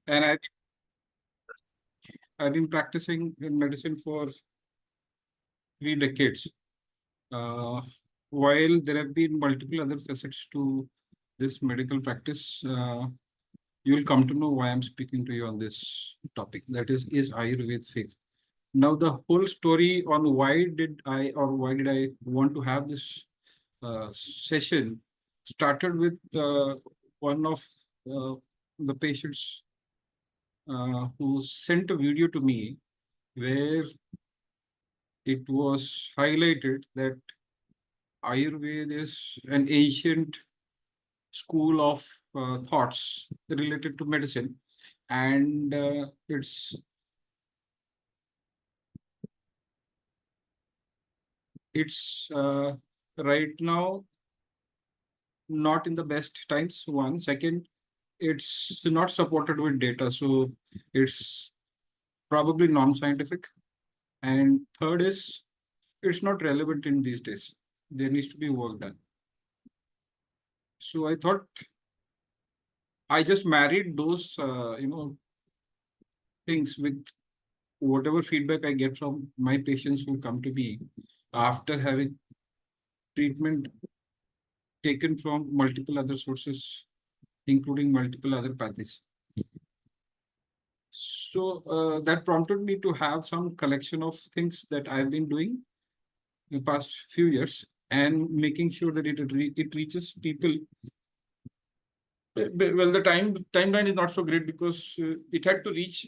And I've been practicing in medicine for 3 decades. Uh, while there have been multiple other facets to this medical practice, you will come to know why I'm speaking to you on this topic. That is Ayurveda fake? Now, the whole story on why did I want to have this session started with one of uh, the patients who sent a video to me where it was highlighted that Ayurveda is an ancient school of thoughts related to medicine, and it's right now not in the best times. One, second, it's not supported with data, so it's probably non-scientific. And third is it's not relevant in these days. There needs to be work done. So I thought I just married those, things with whatever feedback I get from my patients who come to me after having treatment taken from multiple other sources, including multiple other pathies. So that prompted me to have some collection of things that I've been doing in the past few years and making sure that it reaches people. Well, the timeline is not so great because it had to reach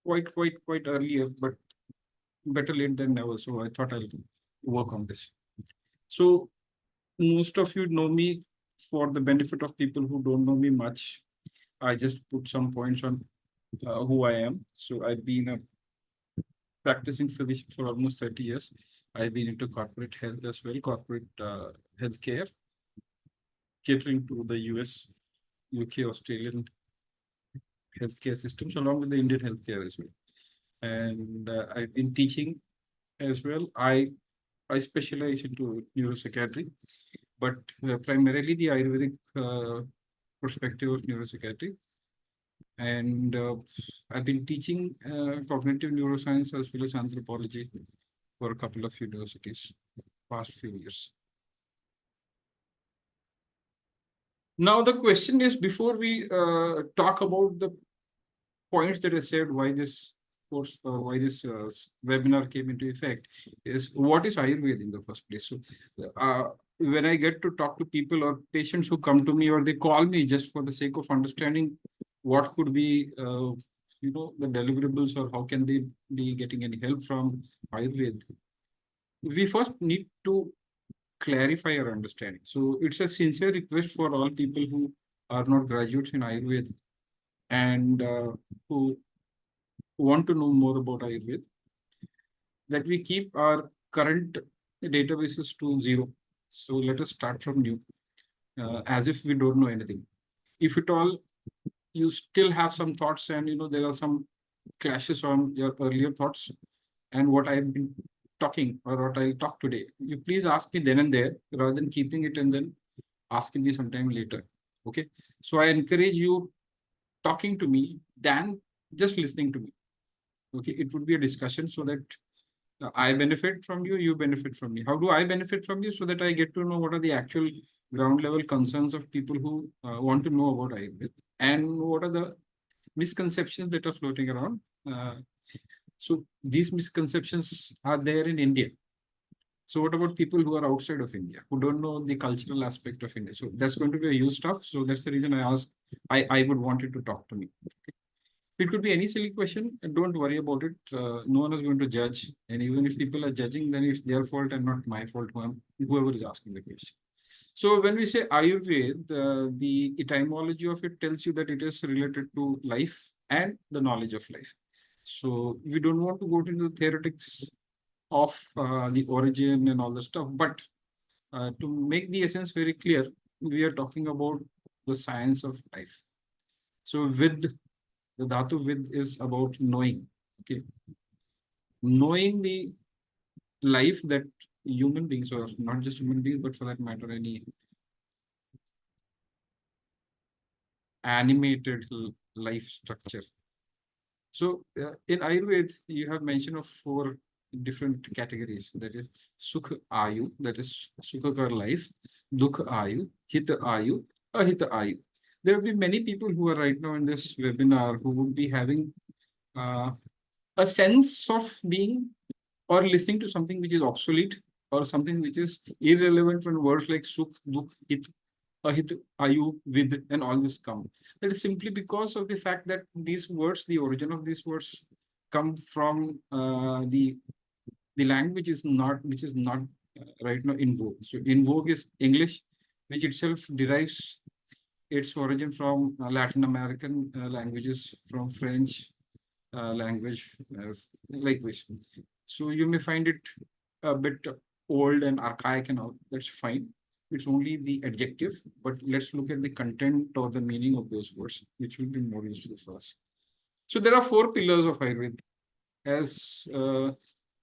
quite earlier, but better late than never. So I thought I'll work on this. So most of you know me. For the benefit of people who don't know me much, I just put some points on who I am. So I've been a practicing physician for almost 30 years. I've been into corporate health as well, corporate healthcare, catering to the US, UK, Australian healthcare systems, along with the Indian healthcare as well. And I've been teaching as well. I specialize into neuropsychiatry, but primarily the Ayurvedic perspective of neuropsychiatry. And I've been teaching cognitive neuroscience as well as anthropology for a couple of universities past few years. Now the question is, before we talk about the points that I said, why this course, why this webinar came into effect, is what is Ayurveda in the first place? So when I get to talk to people or patients who come to me or they call me just for the sake of understanding what could be the deliverables or how can they be getting any help from Ayurveda, we first need to clarify our understanding. So it's a sincere request for all people who are not graduates in Ayurveda and who want to know more about Ayurveda, that we keep our current databases to zero. So let us start from new, as if we don't know anything. If at all you still have some thoughts and there are some clashes on your earlier thoughts and what I've been talking or what I'll talk today, you please ask me then and there rather than keeping it and then asking me sometime later. Okay. So I encourage you talking to me than just listening to me. Okay. It would be a discussion so that I benefit from you, you benefit from me. How do I benefit from you? So that I get to know what are the actual ground level concerns of people who want to know about Ayurveda and what are the misconceptions that are floating around. So these misconceptions are there in India. So what about people who are outside of India, who don't know the cultural aspect of India? So that's going to be a huge stuff. So that's the reason I asked, I would want you to talk to me. It could be any silly question, and don't worry about it. No one is going to judge. And even if people are judging, then it's their fault and not my fault, whoever is asking the question. So when we say Ayurveda, the etymology of it tells you that it is related to life and the knowledge of life. So we don't want to go into the theoretics of the origin and all the stuff, but to make the essence very clear, we are talking about the science of life. So with the dhatu vid is about knowing, okay, knowing the life that human beings, or not just human beings, but for that matter, any animated life structure. So in Ayurveda, you have mention of 4 different categories. That is Sukh Ayu, that is Sukhakar life, Dukh Ayu, Hita Ayu, Ahita Ayu. There will be many people who are right now in this webinar who would be having uh, a sense of being or listening to something which is obsolete or something which is irrelevant when words like Sukh, Dukh, Hit, Ahit, Ayu, Vid, and all this come. That is simply because of the fact that these words, the origin of these words, come from the language is not which is not right now in vogue. So in vogue is English, which itself derives its origin from Latin American languages, from French language, likewise. So you may find it a bit old and archaic and all. That's fine. It's only the adjective, but let's look at the content or the meaning of those words, which will be more useful for us. So there are 4 pillars of Ayurveda, as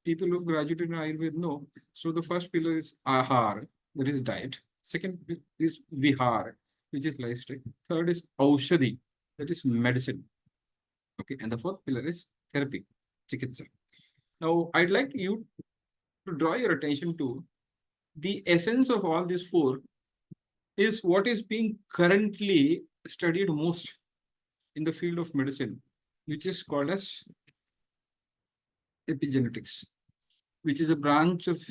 people who graduated in Ayurveda know. So the first pillar is Ahar, that is diet. Second is Vihar, which is lifestyle. Third is Aushadhi, that is medicine. Okay, and the fourth pillar is therapy, Cikitsa. Now, I'd like you to draw your attention to the essence of all these 4 is what is being currently studied most in the field of medicine, which is called as epigenetics, which is a branch of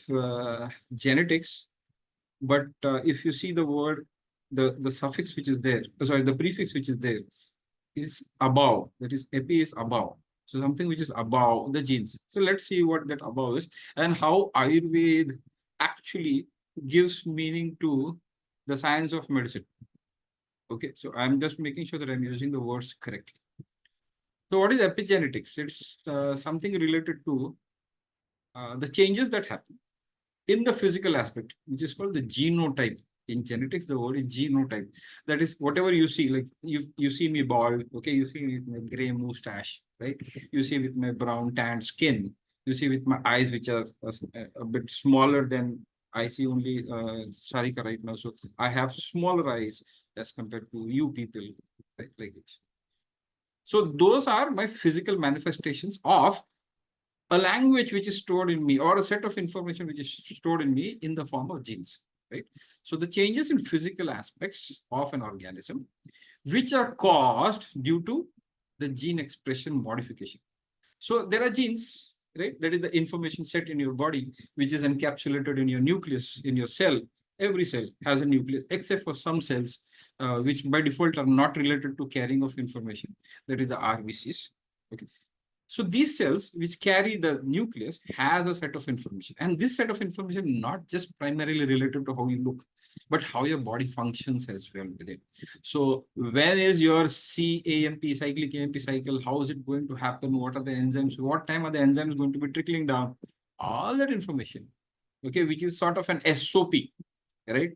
genetics. But if you see the word, the suffix which is there, sorry, the prefix which is there is above. That is, epi is above. So something which is above the genes. So let's see what that above is and how Ayurveda actually gives meaning to the science of medicine. Okay, so I'm just making sure that I'm using the words correctly. So what is epigenetics? It's something related to the changes that happen in the physical aspect, which is called the genotype. In genetics, the word is genotype. That is whatever you see, like you see me bald, okay, you see me with my gray mustache, right? You see with my brown tanned skin. You see with my eyes, which are a bit smaller than I see only Sarika right now. So I have smaller eyes as compared to you people, right? Like this. So those are my physical manifestations of a language which is stored in me or a set of information which is stored in me in the form of genes, right? So the changes in physical aspects of an organism, which are caused due to the gene expression modification. So there are genes, right? That is the information set in your body, which is encapsulated in your nucleus, in your cell. Every cell has a nucleus, except for some cells, which by default are not related to carrying of information. That is the RBCs. Okay. So these cells which carry the nucleus has a set of information. And this set of information not just primarily related to how you look, but how your body functions as well with it. So where is your CAMP, cyclic AMP cycle? How is it going to happen? What are the enzymes? What time are the enzymes going to be trickling down? All that information, okay, which is sort of an SOP, right?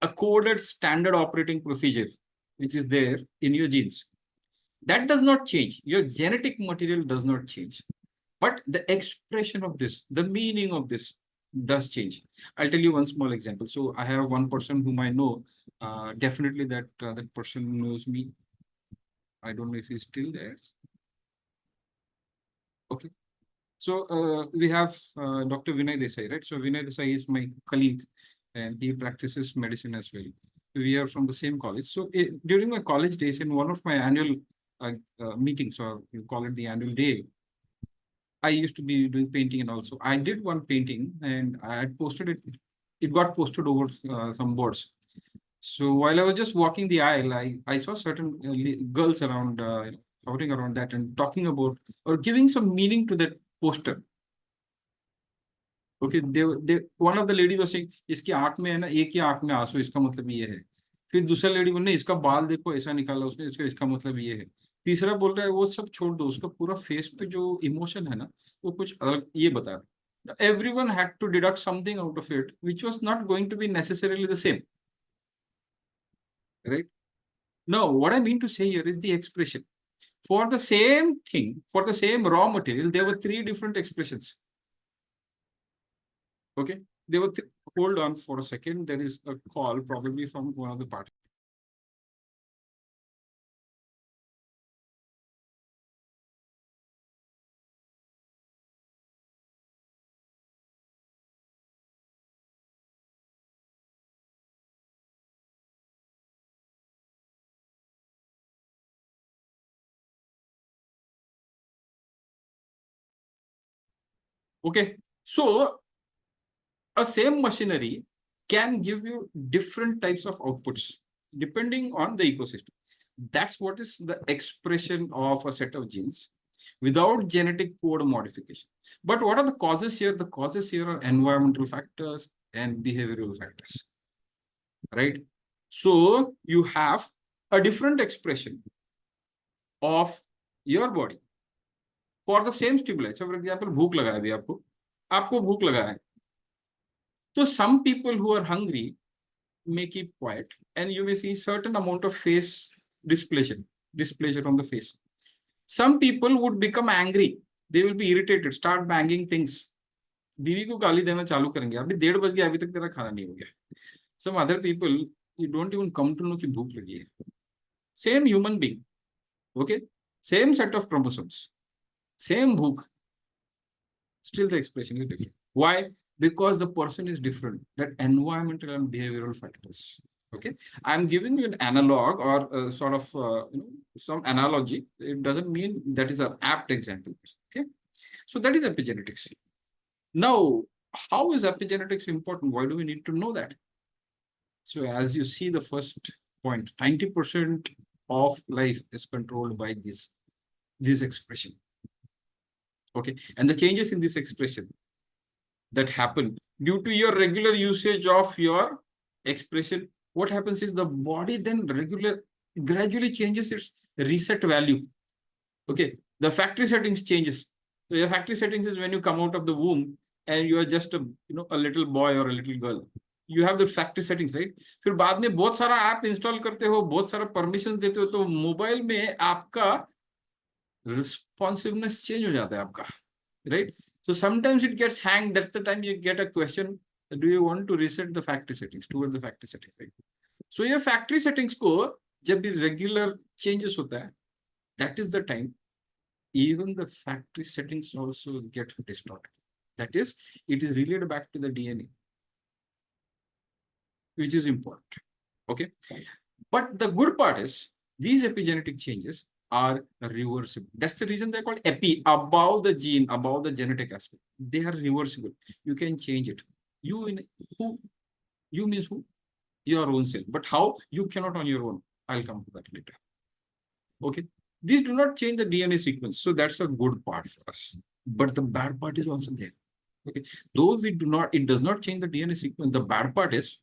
A coded standard operating procedure, which is there in your genes. That does not change. Your genetic material does not change. But the expression of this, the meaning of this does change. I'll tell you one small example. So I have one person whom I know. Definitely that person knows me. I don't know if he's still there. Okay. So we have Dr. Vinay Desai, right? So Vinay Desai is my colleague and he practices medicine as well. We are from the same college. So during my college days, in one of my annual meetings, or you call it the annual day, I used to be doing painting and also I did one painting and I had posted it. It got posted over some boards. So while I was just walking the aisle, I saw certain girls around, hovering around that and talking about or giving some meaning to that poster. Okay, one of the lady was saying, इसकी आंख में है ना, एक ही आंख में आंसू, इसका मतलब ये है. फिर दूसरा लेडी बोल रही, इसका बाल देखो ऐसा निकाला उसने, इसका मतलब ये है. तीसरा बोल रहा है वो सब छोड़ दो, उसका पूरा फेस पे जो इमोशन है ना, वो कुछ अलग ये बता रहा है. Everyone had to deduct something out of it, which was not going to be necessarily the same. Right? Now, what I mean to say here is the expression. For the same thing, for the same raw material, there were 3 different expressions. Okay, they were hold on for a second. There is a call probably from one of the parties. Okay, so a same machinery can give you different types of outputs depending on the ecosystem. That's what is the expression of a set of genes without genetic code modification. But what are the causes here? The causes here are environmental factors and behavioral factors, right? So you have a different expression of your body for the same stimuli. So for example, भूख लगा है अभी आपको भूख लगा है. So some people who are hungry may keep quiet, and you may see certain amount of face displeasure on the face. Some people would become angry. They will be irritated, start banging things. बीवी को गाली देना चालू करेंगे. अभी 1:30 बज गया, अभी तक तेरा खाना नहीं हो गया. Some other people, you don't even come to know कि भूख लगी है. Same human being, okay? Same set of chromosomes, same bhook, still the expression is different. Why? Because the person is different. That environmental and behavioral factors. Okay, I'm giving you an analog or sort of some analogy. It doesn't mean that is an apt example. Okay, so that is epigenetics. Now, how is epigenetics important? Why do we need to know that? So as you see the first point, 90% of life is controlled by this expression. Okay, and the changes in this expression that happen due to your regular usage of your expression, what happens is the body then gradually changes its reset value. Okay, the factory settings changes. So your factory settings is when you come out of the womb and you are just a little boy or a little girl. You have the factory settings, right? फिर बाद में बहुत सारा app install करते हो, बहुत सारा permissions देते हो, तो मोबाइल में आपका responsiveness change हो जाता है आपका, right? So sometimes it gets hanged. That's the time you get a question: do you want to reset the factory settings toward the factory settings? Right? So your factory settings को जब भी regular changes होता है, that is the time even the factory settings also get distorted. That is, it is relayed back to the DNA, which is important. Okay, but the good part is these epigenetic changes are reversible. That's the reason they're called epi, above the gene, above the genetic aspect. They are reversible. You can change it. You means who? Your own self. But how? You cannot on your own. I'll come to that later. Okay. These do not change the DNA sequence. So that's a good part for us. But the bad part is also there. Okay. Though it does not change the DNA sequence. The bad part is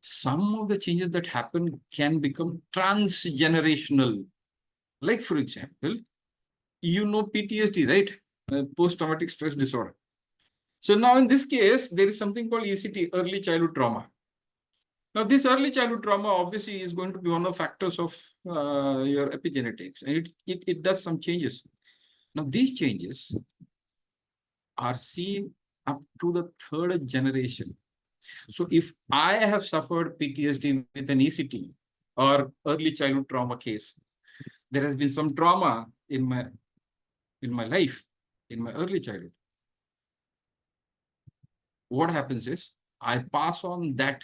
some of the changes that happen can become transgenerational. Like, for example, PTSD, right? Post-traumatic stress disorder. So now in this case, there is something called ECT, early childhood trauma. Now, this early childhood trauma obviously is going to be one of the factors of your epigenetics, and it does some changes. Now, these changes are seen up to the 3rd generation. So if I have suffered PTSD with an ECT or early childhood trauma case, there has been some trauma in my life, in my early childhood. What happens is I pass on that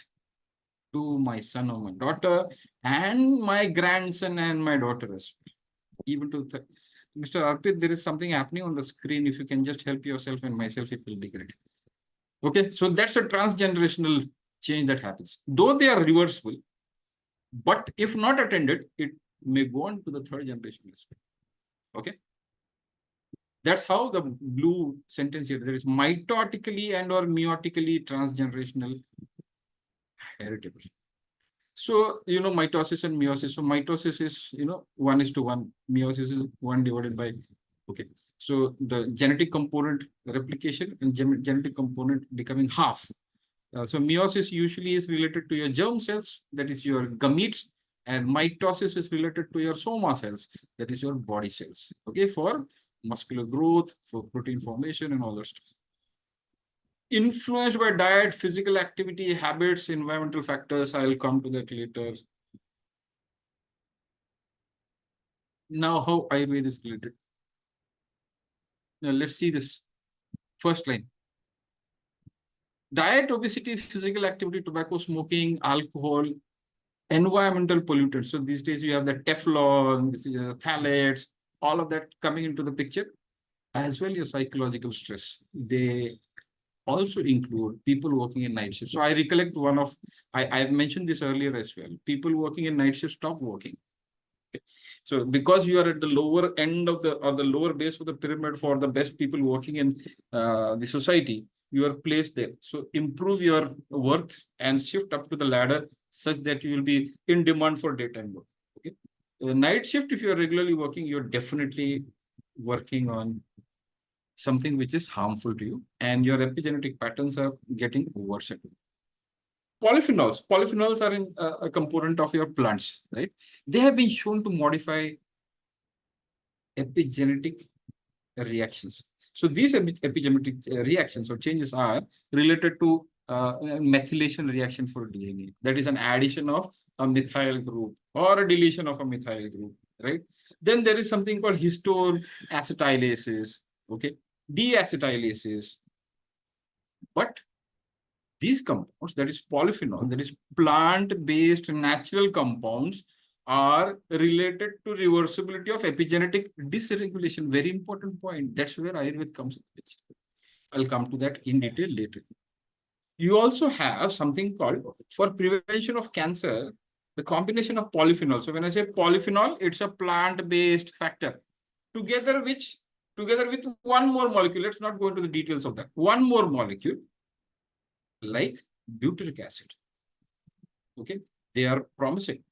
to my son or my daughter and my grandson and my daughter as well. Even to Mr. Arpit, there is something happening on the screen. If you can just help yourself and myself, it will be great. Okay, so that's a transgenerational change that happens. Though they are reversible, but if not attended, it may go on to the 3rd generation as well. Okay, that's how the blue sentence here, there is mitotically and or meiotically transgenerational heritable. So, mitosis and meiosis. So mitosis is, 1:1. Meiosis is 1 divided by, okay. So the genetic component replication and genetic component becoming half. So meiosis usually is related to your germ cells, that is your gametes, and mitosis is related to your soma cells, that is your body cells, okay, for muscular growth, for protein formation and all that stuff. Influenced by diet, physical activity, habits, environmental factors. I will come to that later. Now, how Ayurveda is related. Now, let's see this first line. Diet, obesity, physical activity, tobacco smoking, alcohol, environmental pollutants. So these days you have the Teflon, phthalates, all of that coming into the picture. as well as psychological stress. They also include people working in night shifts. So I recollect I've mentioned this earlier as well. People working in night shifts stop working. Okay. So because you are at the lower end of the lower base of the pyramid for the best people working in the society, you are placed there. So improve your worth and shift up to the ladder such that you will be in demand for daytime work. Okay. Night shift, if you are regularly working, you're definitely working on something which is harmful to you, and your epigenetic patterns are getting worsened. Polyphenols are a component of your plants, right? They have been shown to modify epigenetic reactions. So these epigenetic reactions or changes are related to methylation reaction for DNA. That is an addition of a methyl group or a deletion of a methyl group, right? Then there is something called histone acetylases, okay, deacetylases. But these compounds, that is polyphenol, that is plant-based natural compounds, are related to reversibility of epigenetic dysregulation. Very important point. That's where Ayurveda comes in. I'll come to that in detail later. You also have something called, for prevention of cancer, the combination of polyphenol. So when I say polyphenol, it's a plant-based factor. Together with one more molecule, let's not go into the details of that. One more molecule, like butyric acid. Okay, they are promising.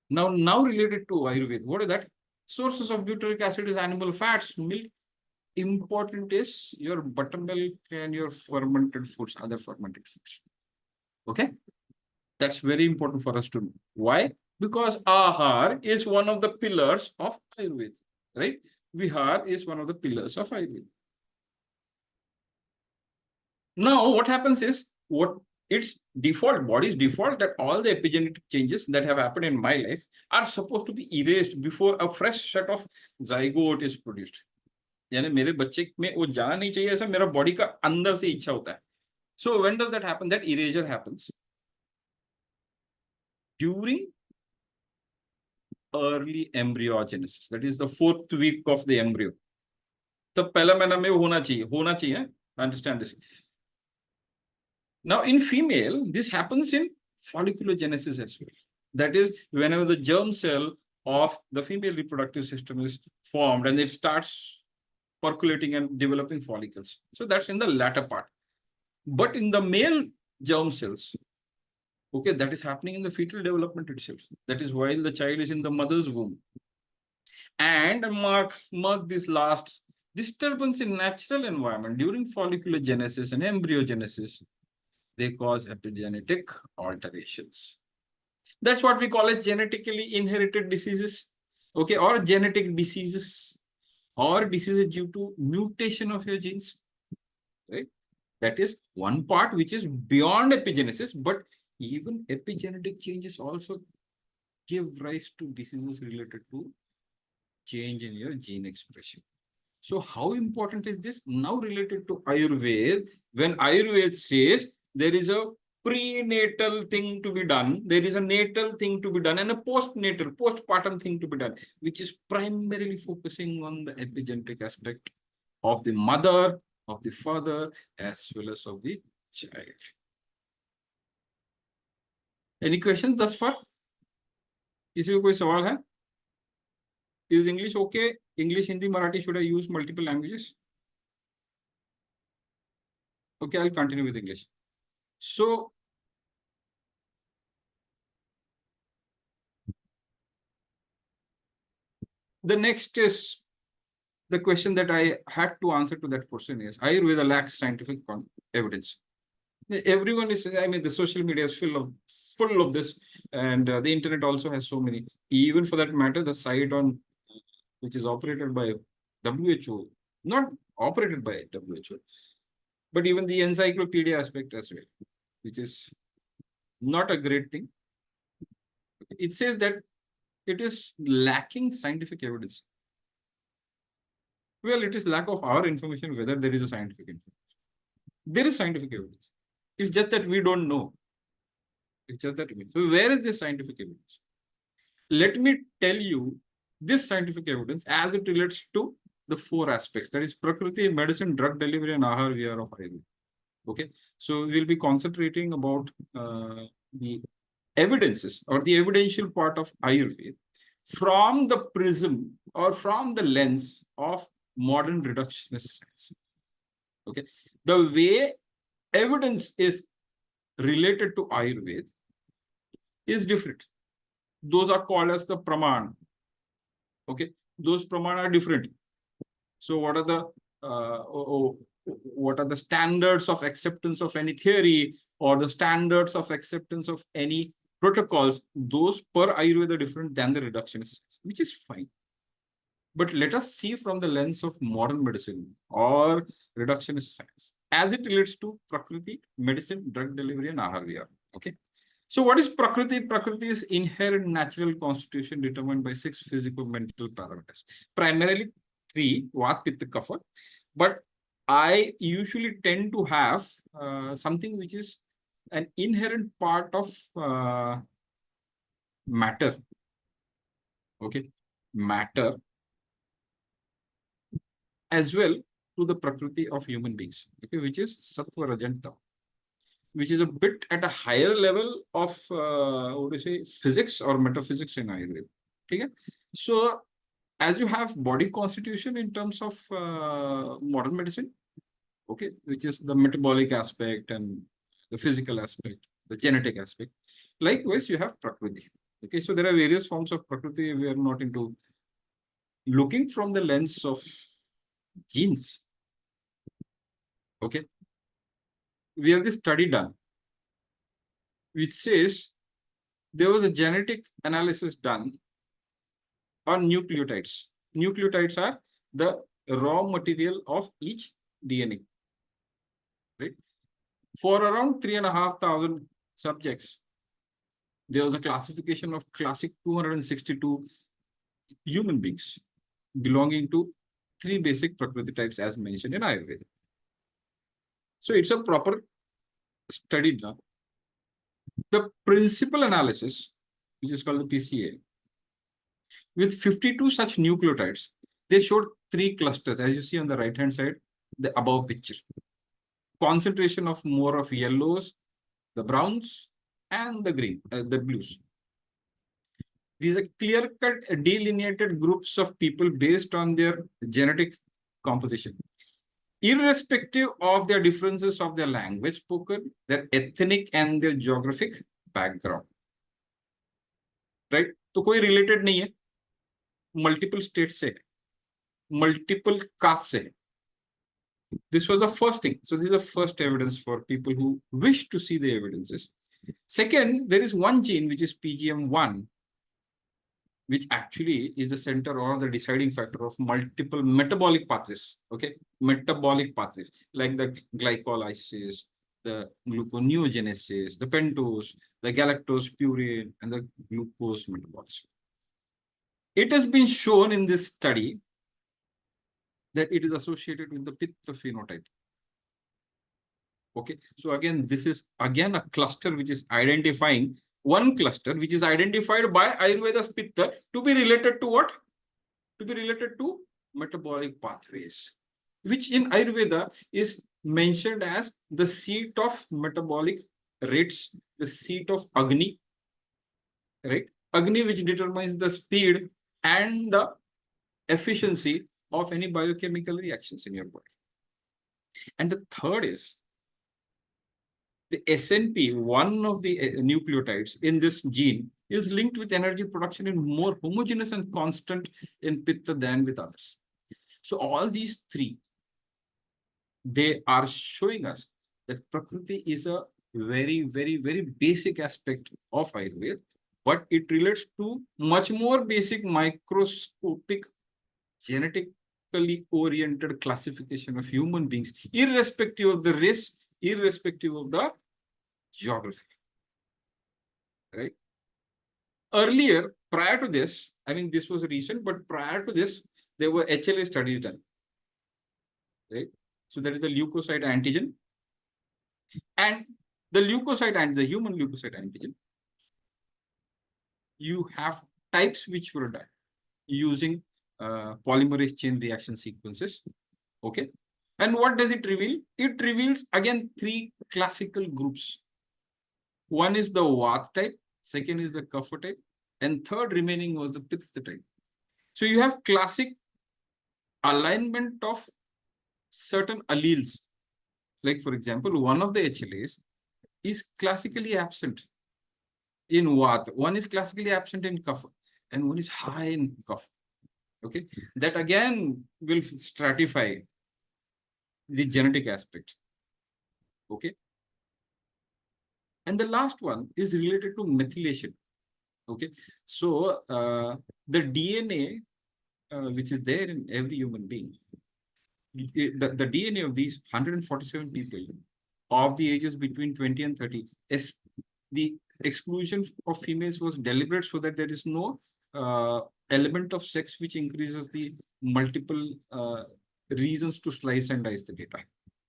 Now related to Ayurveda, what is that? Sources of butyric acid is animal fats, milk. Important is your buttermilk and your fermented foods, other fermented foods. Okay, that's very important for us to know. Why? Because Ahar is one of the pillars of Ayurveda, right? Vihar is one of the pillars of Ayurveda. Now, what happens is, its body's default, that all the epigenetic changes that have happened in my life are supposed to be erased before a fresh set of zygote is produced. यानी मेरे बच्चे में वो जाना नहीं चाहिए, ऐसा मेरा बॉडी का अंदर से इच्छा होता है. So when does that happen? That erasure happens during early embryogenesis. That is the 4th week of the embryo. तो पहला महीना में होना चाहिए. Understand this. Now, in female, this happens in folliculogenesis as well. That is, whenever the germ cell of the female reproductive system is formed and it starts percolating and developing follicles. So that's in the latter part. But in the male germ cells, okay, that is happening in the fetal development itself. That is while the child is in the mother's womb. And mark this last disturbance in natural environment during folliculogenesis and embryogenesis. They cause epigenetic alterations. That's what we call as genetically inherited diseases, okay, or genetic diseases, or diseases due to mutation of your genes, right? That is one part which is beyond epigenesis, but even epigenetic changes also give rise to diseases related to change in your gene expression. So how important is this now related to Ayurveda? When Ayurveda says there is a prenatal thing to be done, there is a natal thing to be done, and a postpartum thing to be done, which is primarily focusing on the epigenetic aspect of the mother, of the father, as well as of the child. Any questions thus far? किसी को कोई सवाल है? Is English okay? English, Hindi, Marathi, should I use multiple languages? Okay, I'll continue with English. So, the next is the question that I had to answer to that question is, Ayurveda lacks scientific evidence. Everyone is, I mean, the social media is full of this, and the internet also has so many. Even for that matter, the site on which is operated by WHO, not operated by WHO, but even the encyclopedia aspect as well, which is not a great thing. It says that it is lacking scientific evidence. Well, it is lack of our information whether there is a scientific information. There is scientific evidence. It's just that we don't know. It's just that. So where is this scientific evidence? Let me tell you this scientific evidence as it relates to the four aspects, that is Prakriti, medicine, drug delivery, and Ahar Vihar of Ayurveda. Okay, so we'll be concentrating about the evidences or the evidential part of Ayurveda from the prism or from the lens of modern reductionist science. Okay, the way evidence is related to Ayurveda is different. Those are called as the praman. Okay, those praman are different. So what are the what are the standards of acceptance of any theory or the standards of acceptance of any protocols? Those per Ayurveda are different than the reductionist, which is fine. But let us see from the lens of modern medicine or reductionist science as it relates to Prakriti, medicine, drug delivery, and Ahar Vihar. Okay. So what is Prakriti? Prakriti is inherent natural constitution determined by 6 physical mental parameters. Primarily 3, Vat, Pitta, Kapha. But I usually tend to have something which is an inherent part of matter. Okay. Matter as well to the Prakriti of human beings, okay, which is Sattva, Rajanta, which is a bit at a higher level of what do you say, physics or metaphysics in Ayurveda. Okay? So as you have body constitution in terms of modern medicine, okay, which is the metabolic aspect and the physical aspect, the genetic aspect. Likewise, you have Prakriti. Okay, so there are various forms of Prakriti. We are not into looking from the lens of genes. Okay, we have this study done which says there was a genetic analysis done on nucleotides. Nucleotides are the raw material of each DNA, right? For around 3,500 subjects, there was a classification of classic 262 human beings belonging to 3 basic Prakriti types as mentioned in Ayurveda. So it's a proper study now. The principal analysis, which is called the PCA, with 52 such nucleotides, they showed 3 clusters, as you see on the right-hand side, the above picture. Concentration of more of yellows, the browns, and the green, the blues. These are clear-cut, delineated groups of people based on their genetic composition, irrespective of their differences of their language spoken, their ethnic and their geographic background. Right? तो कोई related नहीं है, multiple states से, multiple castes से. This was the first thing. So this is the first evidence for people who wish to see the evidences. Second, there is one gene which is PGM1, which actually is the center or the deciding factor of multiple metabolic pathways. Okay, metabolic pathways like the glycolysis, the gluconeogenesis, the pentose, the galactose purine, and the glucose metabolism. It has been shown in this study that it is associated with the Pitta phenotype. Okay, so again, this is again a cluster which is identifying one cluster which is identified by Ayurveda's Pitta to be related to what? To be related to metabolic pathways, which in Ayurveda is mentioned as the seat of metabolic rates, the seat of Agni, right? Agni, which determines the speed and the efficiency of any biochemical reactions in your body. And the third is the SNP, one of the nucleotides in this gene, is linked with energy production in more homogeneous and constant in Pitta than with others. So all these 3, they are showing us that Prakriti is a very, very, very basic aspect of Ayurveda, but it relates to much more basic microscopic genetically oriented classification of human beings, irrespective of the race, irrespective of the geography. Right? Earlier, prior to this, I mean, this was recent, but prior to this, there were HLA studies done. Right? So that is the leukocyte antigen. And the leukocyte and the human leukocyte antigen, you have types which were done using polymerase chain reaction sequences. Okay. And what does it reveal? It reveals again three classical groups. One is the Vata type, second is the Kapha type, and third remaining was the Pitta type. So you have classic alignment of certain alleles. Like for example, one of the HLAs is classically absent in Vata, one is classically absent in Kapha, and one is high in Kapha. Okay, that again will stratify the genetic aspect. Okay, and the last one is related to methylation. Okay, so the DNA which is there in every human being, the DNA of these 147 people of the ages between 20 and 30, is the exclusion of females was deliberate so that there is no element of sex which increases the multiple reasons to slice and dice the data.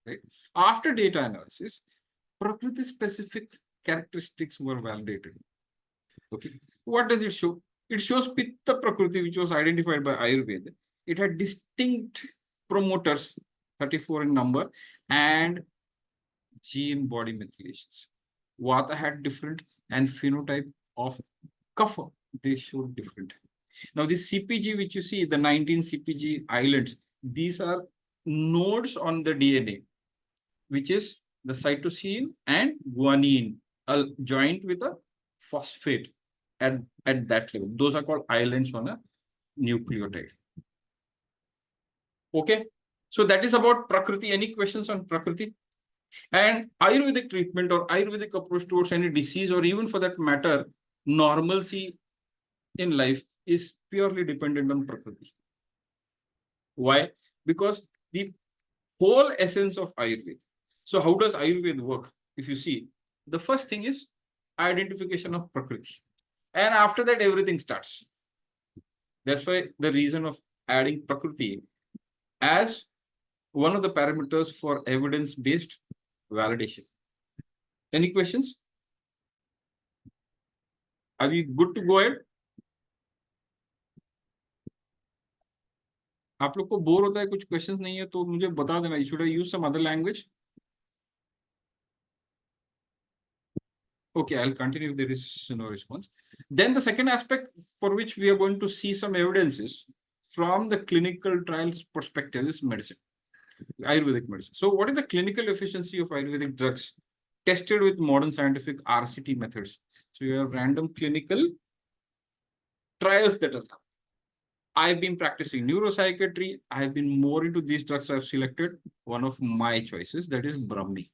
Right? After data analysis, Prakriti-specific characteristics were validated. Okay, what does it show? It shows Pitta Prakriti, which was identified by Ayurveda. It had distinct promoters, 34 in number, and gene body methylations. Vata had different, and phenotype of Kapha, they showed different. Now, this CPG, which you see, the 19 CPG islands, these are nodes on the DNA, which is the cytosine and guanine joined with a phosphate at that level. Those are called islands on a nucleotide. Okay, so that is about Prakriti. Any questions on Prakriti? And Ayurvedic treatment or Ayurvedic approach towards any disease, or even for that matter, normalcy in life is purely dependent on Prakriti. Why? Because the whole essence of Ayurveda. So how does Ayurveda work? If you see, the first thing is identification of Prakriti. And after that, everything starts. That's why the reason of adding Prakriti as one of the parameters for evidence-based validation. Any questions? Are we good to go ahead? आप लोग को bore होता है, कुछ questions नहीं है तो मुझे बता देना. Should I use some other language? Okay, I'll continue if there is no response. Then the second aspect for which we are going to see some evidences from the clinical trials perspective is medicine, Ayurvedic medicine. So what is the clinical efficiency of Ayurvedic drugs tested with modern scientific RCT methods? So you have random clinical trials that are done. I've been practicing neuropsychiatry. I've been more into these drugs. I've selected one of my choices, that is Brahmi.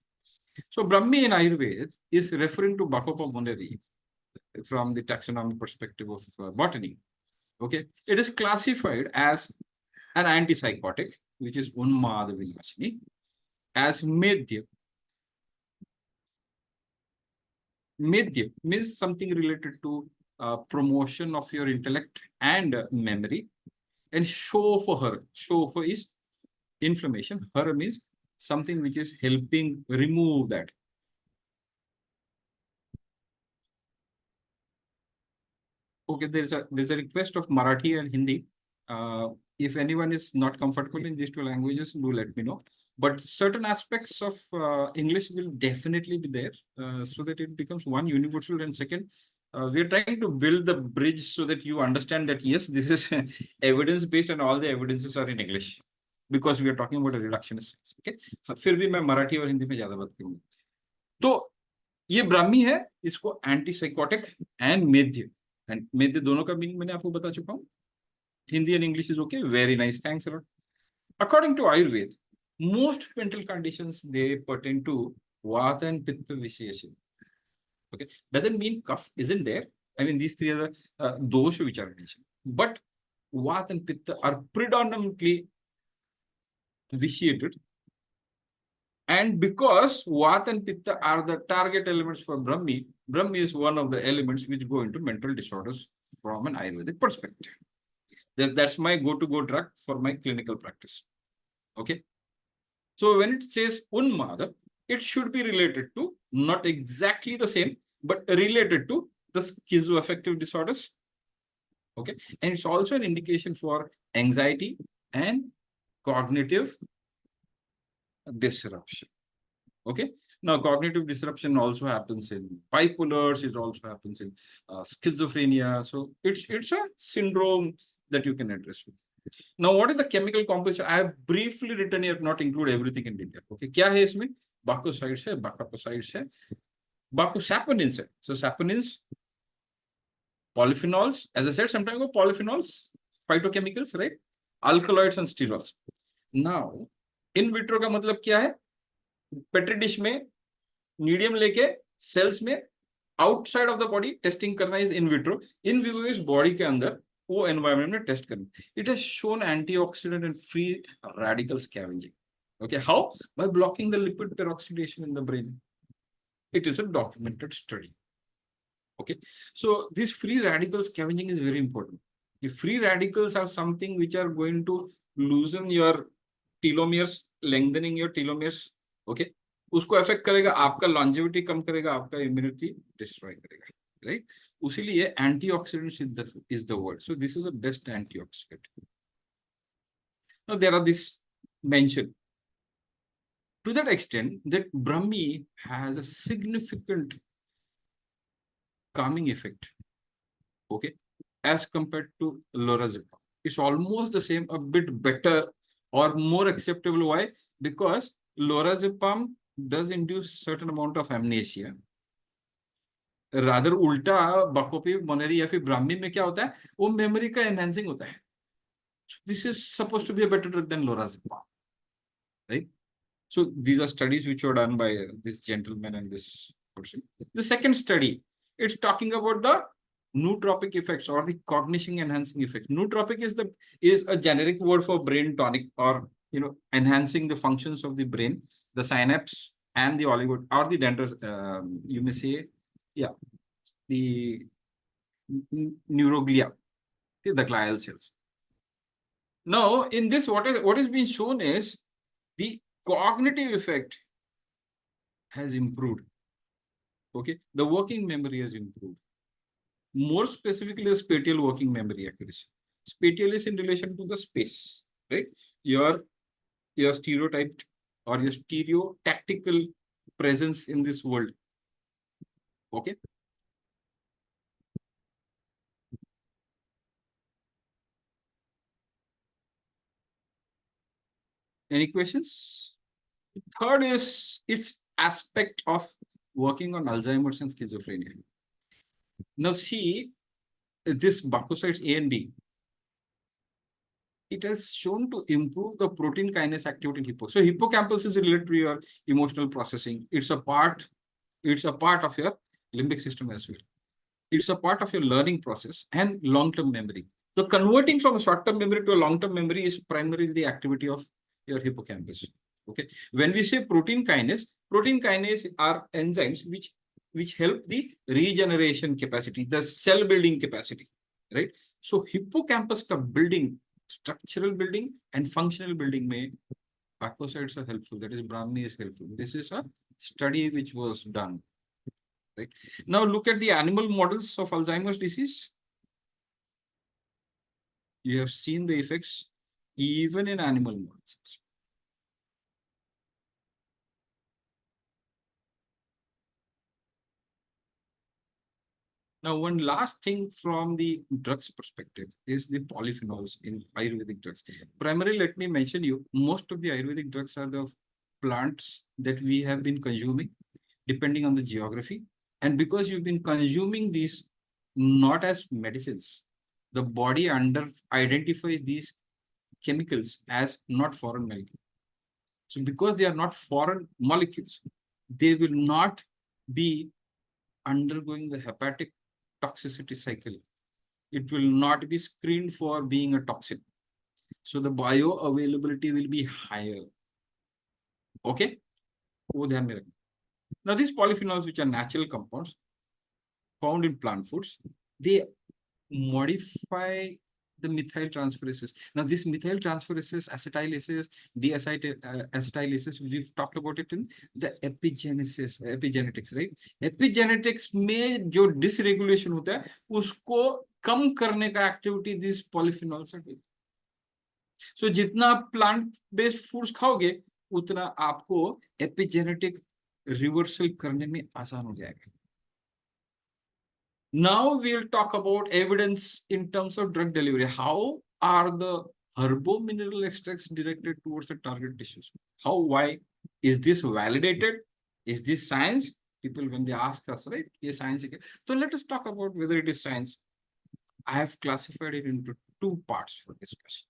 So Brahmi in Ayurveda is referring to Bacopa moneri from the taxonomy perspective of botany. Okay, it is classified as an antipsychotic, which is Unmada Vinashini, as Medhya. Medhya means something related to promotion of your intellect and memory. And Shofa is inflammation. Har means something which is helping remove that. Okay, there's a request of Marathi and Hindi. If anyone is not comfortable in these two languages, do let me know. But certain aspects of English will definitely be there, so that it becomes one universal. And second, we are trying to build the bridge so that you understand that yes, this is evidence based, and all the evidences are in English, because we are talking about a reductionist. Okay, फिर भी मैं मराठी और हिंदी में ज्यादा बात करूंगा. तो ये ब्राह्मी है, इसको एंटीसाइकोटिक एंड मेध्य. एंड मेध्य दोनों का मीनिंग मैंने आपको बता चुका हूँ. Hindi and English is okay. Very nice. Thanks a lot. According to Ayurveda, most mental conditions, they pertain to Vata and Pitta vitiation. Okay, doesn't mean Kapha isn't there. I mean, these three are the dosha which are mentioned. But Vata and Pitta are predominantly vitiated. And because Vata and Pitta are the target elements for Brahmi, Brahmi is one of the elements which go into mental disorders from an Ayurvedic perspective. That's my go-to-go drug for my clinical practice. Okay. So when it says Unmada, it should be related to, not exactly the same, but related to the schizoaffective disorders. Okay, and it's also an indication for anxiety and cognitive disruption. Okay, now cognitive disruption also happens in bipolars, it also happens in schizophrenia. So it's a syndrome that you can address with. Now, what is the chemical composition? I have briefly written here, not include everything in detail. Okay, क्या है इसमें? Bacosides है, bacaposides है, bacosaponins है. So saponins, polyphenols, as I said some time ago, polyphenols, phytochemicals, right? Alkaloids and sterols. Now, in vitro का मतलब क्या है? पेट्री डिश में मीडियम लेके सेल्स में outside of the body testing करना is in vitro. In vivo is body के अंदर वो एनवायरनमेंट में टेस्ट करना. It has shown antioxidant and free radical scavenging. Okay, how? By blocking the lipid peroxidation in the brain. It is a documented study. Okay, so this free radical scavenging is very important. If free radicals are something which are going to loosen your telomeres, lengthening your telomeres, okay, उसको affect करेगा, आपका longevity कम करेगा, आपका immunity destroy करेगा, right? उसीलिए antioxidants is the word. So this is the best antioxidant. Now there are this mention to that extent that Brahmi has a significant calming effect, okay, as compared to lorazepam. It's almost the same, a bit better or more acceptable. Why? Because lorazepam does induce certain amount of amnesia. Rather उल्टा बकोपी मोनेरी या फिर ब्राह्मी में क्या होता है, वो memory का enhancing होता है. This is supposed to be a better drug than lorazepam, right? So these are studies which were done by this gentleman and this person. The second study, it's talking about the nootropic effects or the cognition enhancing effects. Nootropic is a generic word for brain tonic, or enhancing the functions of the brain, the synapse and the oligo or the dendrite. You may say, yeah, the neuroglia, okay, the glial cells. Now, in this, what is being shown is the cognitive effect has improved. Okay, the working memory has improved. More specifically, the spatial working memory accuracy. Spatial is in relation to the space, right? Your stereotyped or your stereotactical presence in this world. Okay. Any questions? Third is its aspect of working on Alzheimer's and schizophrenia. Now see, this bacosides A and B, it has shown to improve the protein kinase activity in hippo. So hippocampus is related to your emotional processing. It's a part of your limbic system as well. It's a part of your learning process and long-term memory. So converting from a short-term memory to a long-term memory is primarily the activity of your hippocampus. Okay. When we say protein kinase are enzymes which help the regeneration capacity, the cell building capacity, right? So hippocampus ka building, structural building and functional building may bacosides are helpful. That is, Brahmi is helpful. This is a study which was done. Right. Now look at the animal models of Alzheimer's disease. You have seen the effects even in animal models. Now, one last thing from the drugs perspective is the polyphenols in Ayurvedic drugs. Primarily, let me mention you, most of the Ayurvedic drugs are the plants that we have been consuming, depending on the geography. And because you've been consuming these not as medicines, the body identifies these chemicals as not foreign molecules. So because they are not foreign molecules, they will not be undergoing the hepatic toxicity cycle. It will not be screened for being a toxin. So the bioavailability will be higher. Okay? Now, these polyphenols, which are natural compounds found in plant foods, they modify the methyl transferases. Now, this methyl transferases, acetylases, deacetylases, we've talked about it in the epigenetics, right? Epigenetics में जो dysregulation होता है, उसको कम करने का activity this polyphenols are doing. So जितना आप प्लांट बेस्ड फूड्स खाओगे उतना आपको एपिजेनेटिक रिवर्सल करने में आसान हो जाएगा. Now we'll talk about evidence in terms of drug delivery. How are the herbo-mineral extracts directed towards the target tissues? How, why? Is this validated? Is this science? People, when they ask us, right? Yes, science. So let us talk about whether it is science. I have classified it into two parts for discussion.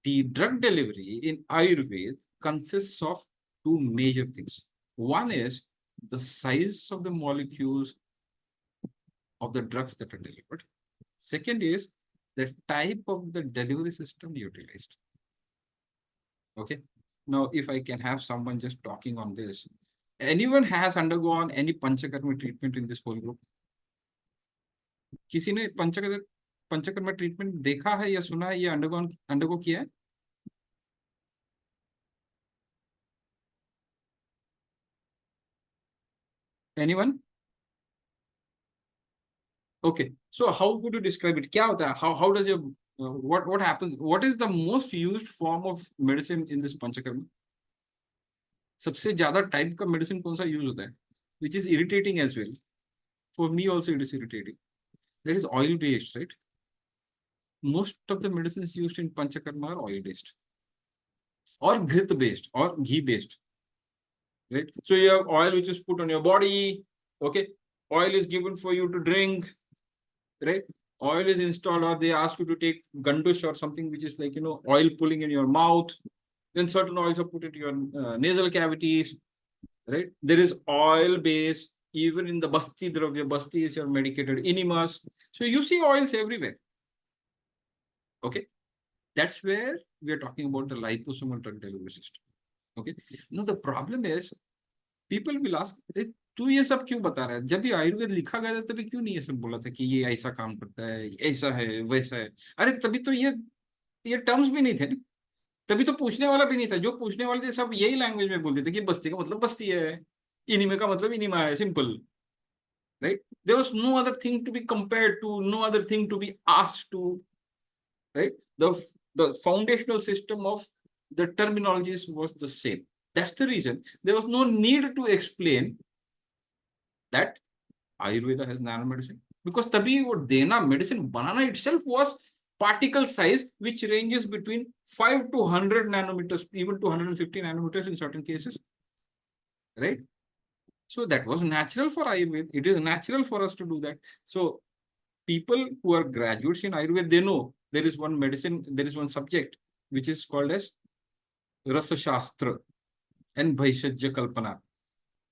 The drug delivery in Ayurveda consists of two major things. One is the size of the molecules of the drugs that are delivered. Second is the type of the delivery system utilized. Okay. Now, if I can have someone just talking on this, anyone has undergone any panchakarma treatment in this whole group? किसी ने panchakarma treatment देखा है या सुना है या undergo किया है? Anyone? Okay. So how would you describe it? क्या होता है? How does your what happens? What is the most used form of medicine in this panchakarma? सबसे ज्यादा टाइप का मेडिसिन कौन सा यूज होता है? Which is irritating as well. For me also it is irritating. That is oil based, right? Most of the medicines used in panchakarma are oil based or ghrit based or ghee based, right? So you have oil which is put on your body. Okay, oil is given for you to drink, right? Oil is installed, or they ask you to take gandush or something which is like, you know, oil pulling in your mouth. Then certain oils are put into your nasal cavities, right? There is oil base. Even in the basti dravya, basti is your medicated enemas. So you see oils everywhere. Okay, that's where we are talking about the liposomal drug delivery system. Okay, now the problem is people will ask, तू ये सब क्यों बता रहा है? जब भी आयुर्वेद लिखा गया था तभी क्यों नहीं ये सब बोला था कि ये ऐसा काम करता है, ऐसा है, वैसा है? अरे तभी तो ये टर्म्स भी नहीं थे ना. तभी तो पूछने वाला भी नहीं था. जो पूछने वाले थे सब यही लैंग्वेज में बोलते थे कि बस्ती का मतलब बस्ती है, इनिमे का मतलब इनिमा है, simple, right? There was no other thing to be compared to, no other thing to be asked to, right? The foundational system of the terminologies was the same. That's the reason there was no need to explain that Ayurveda has nanomedicine, because तभी वो देना medicine banana itself was particle size which ranges between 5 to 100 nanometers, even to 150 nanometers in certain cases, right? So that was natural for Ayurveda. It is natural for us to do that. So people who are graduates in Ayurveda, they know there is one medicine, there is one subject which is called as Rasa Shastra and Bhaishajya Kalpana.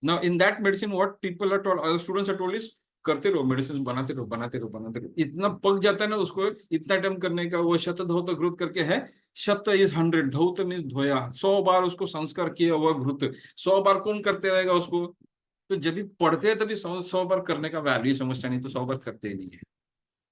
Now, in that medicine, what people are told, other students are told is, करते रहो, medicine बनाते रहो, बनाते रहो, बनाते रहो. इतना पक जाता है ना उसको, इतना टाइम करने का. वो शत धौत घृत करके है. शत इज 100, धौत मीन्स धोया. 100 बार उसको संस्कार किया हुआ घृत. 100 बार कौन करते रहेगा उसको? तो जब भी पढ़ते हैं तभी 100 बार करने का वैल्यू समझता नहीं, तो 100 बार करते ही नहीं है,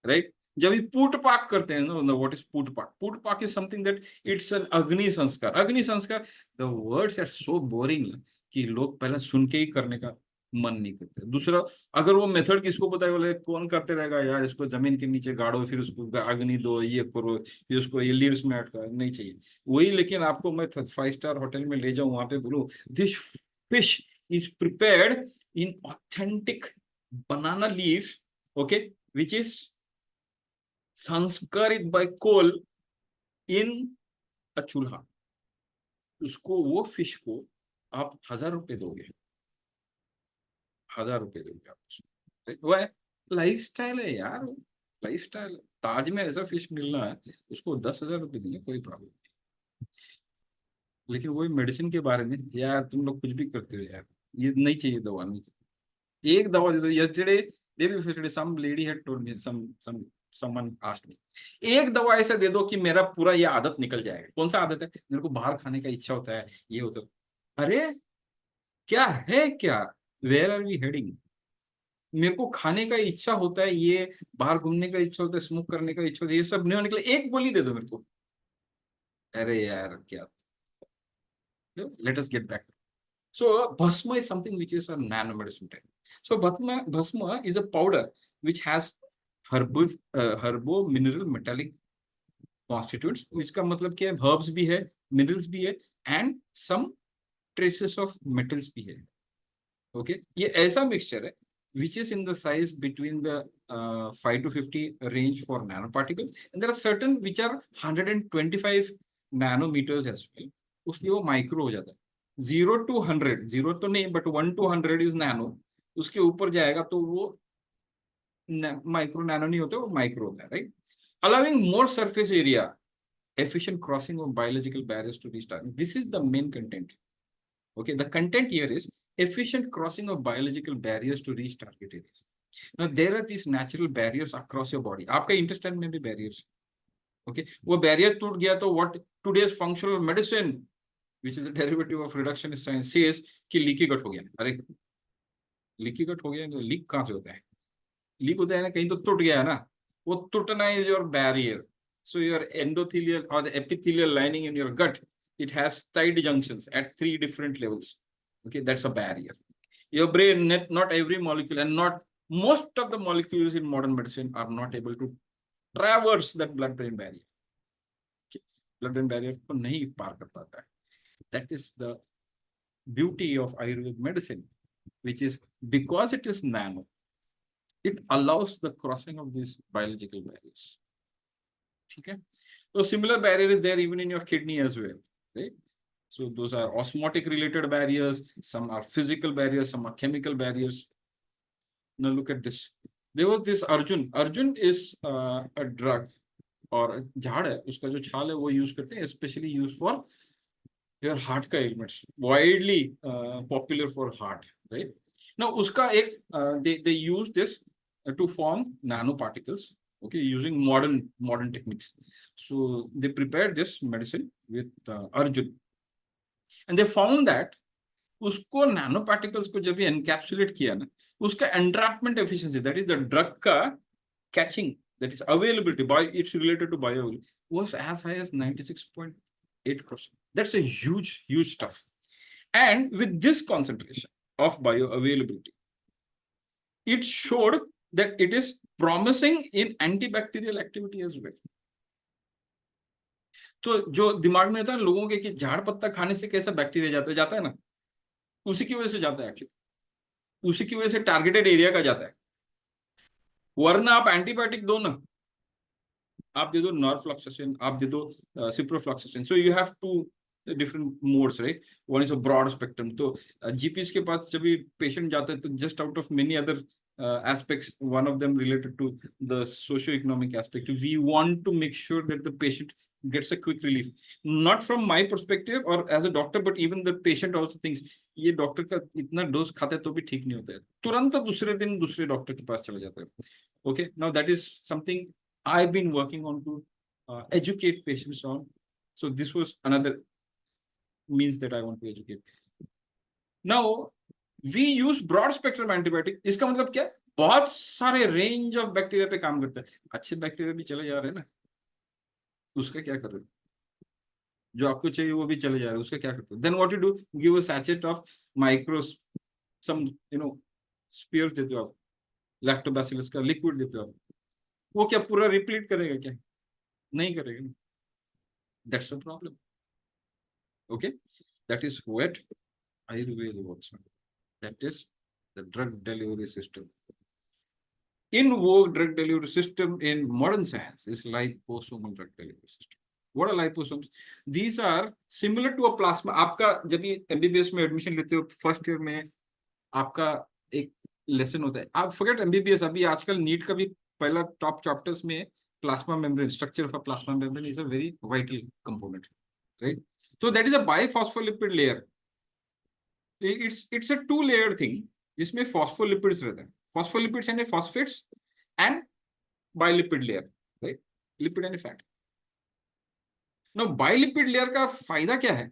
राइट? जब भी पूट पाक करते हैं ना, व्हाट इज पूट पाक? पूट पाक is something that it's an agni sanskar. Agni sanskar, the words are so boring कि लोग पहले सुन के ही करने का मन नहीं करते. दूसरा, अगर वो मेथड किसको पता है, बोले कौन करते रहेगा यार, इसको जमीन के नीचे गाड़ो, फिर उसको अग्नि दो, ये करो, फिर उसको ये लीव्स में अटका, नहीं चाहिए वही. लेकिन आपको मैं 5 स्टार होटल में ले जाऊं, वहां पे बोलूं this fish is prepared in authentic banana leaf, okay, which is sanskarit by coal in a chulha. उसको, वो फिश को आप 1000 रुपए दोगे, 1000 रुपए दोगे आप उसको. वह लाइफस्टाइल है यार, लाइफस्टाइल. ताज में ऐसा फिश मिलना है, उसको 10,000 रुपए दिए, कोई प्रॉब्लम नहीं. लेकिन वही मेडिसिन के बारे में, यार तुम लोग कुछ भी करते हो यार, ये नहीं चाहिए दवा, नहीं. एक दवा दे दो. yesterday, day before yesterday, some lady had told me, someone asked me, एक दवा ऐसा दे दो कि मेरा पूरा ये आदत निकल जाएगा. कौन सा आदत है? मेरे को बाहर खाने का इच्छा होता है, ये होता है. अरे क्या है क्या? Where are we heading? मेरे को खाने का इच्छा होता है, ये बाहर घूमने का इच्छा होता है, स्मोक करने का इच्छा होता है, ये सब नहीं निकले. एक गोली दे दो मेरे को. अरे यार क्या. Let us get back. So bhasma is something which is a nanomedicine type. So bhasma is a powder which has हर्बो mineral metallic constituents, इसका मतलब क्या है, हर्ब्स भी है, मिनरल्स भी है, and some traces of metals भी है. ओके, ये ऐसा मिक्सचर है which is in the size between the 5 to 50 range for nanoparticles, and there are certain which are 125 nanometers as well. उसलिए वो माइक्रो हो जाता है. 0 to 100, 0 तो नहीं, but 1 to 100 is nano. उसके ऊपर जाएगा तो वो माइक्रो नैनो नहीं होता, वो माइक्रो होता है, right. Allowing more surface area, efficient crossing of biological barriers to reach target. This is the main content. Okay, the content here is efficient crossing of biological barriers to reach target areas. Now there are these natural barriers across your body. आपका intestine में भी barriers. Okay, वो barrier टूट गया तो what today's functional medicine, which is a derivative of reductionist science, says कि leaky gut हो गया. अरे leaky gut हो गया, leak कहाँ से होता है? लीक होता है ना, कहीं तो टूट गया है ना. वो टूटना is your barrier. So your endothelial or the epithelial lining in your gut, it has tight junctions at 3 different levels. Okay, that's a barrier. Your brain, not every molecule, and not most of the molecules in modern medicine are not able to traverse that blood-brain barrier. Okay. Blood-brain barrier को नहीं पार कर पाता है. That is the beauty of Ayurvedic medicine, which is because it is nano, it allows the crossing of these biological barriers. Okay. So similar barrier is there even in your kidney as well, right? So those are osmotic related barriers, some are physical barriers, some are chemical barriers. Now look at this. There was this Arjun. Arjun is a drug और झाड़ है, उसका जो छाल है वो use करते हैं, especially used for your heart का ailments, widely popular for heart, right? Now उसका एक they use this to form nanoparticles, okay, using modern techniques. So they prepared this medicine with Arjun, and they found that उसको nano particles को जब ये encapsulate किया ना, उसका entrapment efficiency, that is the drug का catching, that is availability by it's related to bio, was as high as 96.8%. That's a huge stuff. And with this concentration of bioavailability, it showed that it is promising in antibacterial activity as well. तो जो दिमाग में होता है लोगों के कि झाड़ पत्ता खाने से कैसा बैक्टीरिया जाता है ना, उसी की वजह से जाता है एक्चुअली, उसी की वजह से टारगेटेड एरिया का जाता है. वरना आप एंटीबायोटिक दो ना, आप दे दो नॉरफ्लॉक्सासिन, आप दे दो ciprofloxacin, so you have two different modes, right? One is a broad spectrum. तो GPs के पास जब भी पेशेंट जाता है तो just out of many other aspects, one of them related to the socio-economic aspect, we want to make sure that the patient gets a quick relief. Not from my perspective or as a doctor, but even the patient also thinks ये doctor का इतना dose खाता है तो भी ठीक नहीं होता है, तुरंत दूसरे दिन दूसरे डॉक्टर के पास चला जाता है. Okay, now that is something I've been working on to educate patients on. So this was another means that I want to educate. Now we use broad spectrum antibiotic. इसका मतलब क्या है, बहुत सारे रेंज ऑफ बैक्टीरिया पे काम करता है. अच्छे बैक्टीरिया भी चले जा रहे हैं ना, उसका क्या कर रहे हो, जो आपको चाहिए वो भी चले जा रहे हैं, उसका क्या करते हो? Then what you do, give a sachet of micros, some spheres देते हो आप, लैक्टोबैसिलस का लिक्विड देते हो आप, वो क्या पूरा रिप्लीट करेगा क्या? नहीं करेगा. That's the problem. Okay, that is what Ayurveda works on. That is the drug delivery system. In vogue drug delivery system in modern science is liposomal drug delivery system. What are liposomes? These are similar to a plasma. आपका जब भी MBBS में admission लेते हो first year में, आपका एक lesson होता है. आप फॉरगेट MBBS, अभी आजकल नीट का भी पहला टॉप चैप्टर्स में plasma membrane, structure of a plasma membrane is a very vital component, right? So that is a biphospholipid layer. It's a 2-layered thing जिसमें phospholipids रहते हैं. Phospholipids यानी phosphates and bilipid layer, right? Lipid and fat. Now bilipid layer का फायदा क्या है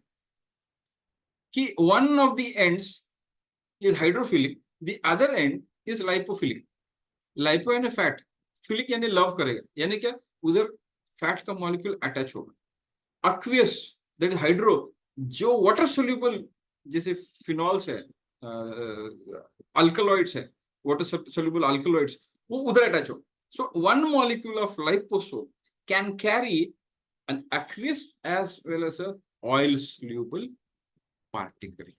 कि one of the ends is hydrophilic, the other end is lipophilic. Lipo यानी fat, philic यानी लव करेगा, यानी क्या, उधर फैट का मॉलिक्यूल अटैच होगा. Aqueous, that is hydro, जो वाटर सोल्यूबल जैसे फिनॉल्स है, अल्कलॉइड्स है, वाटर सोल्यूबल अल्कलॉइड्स, वो उधर अटैच हो. So one molecule of liposome can carry an aqueous as well as a oil soluble particle,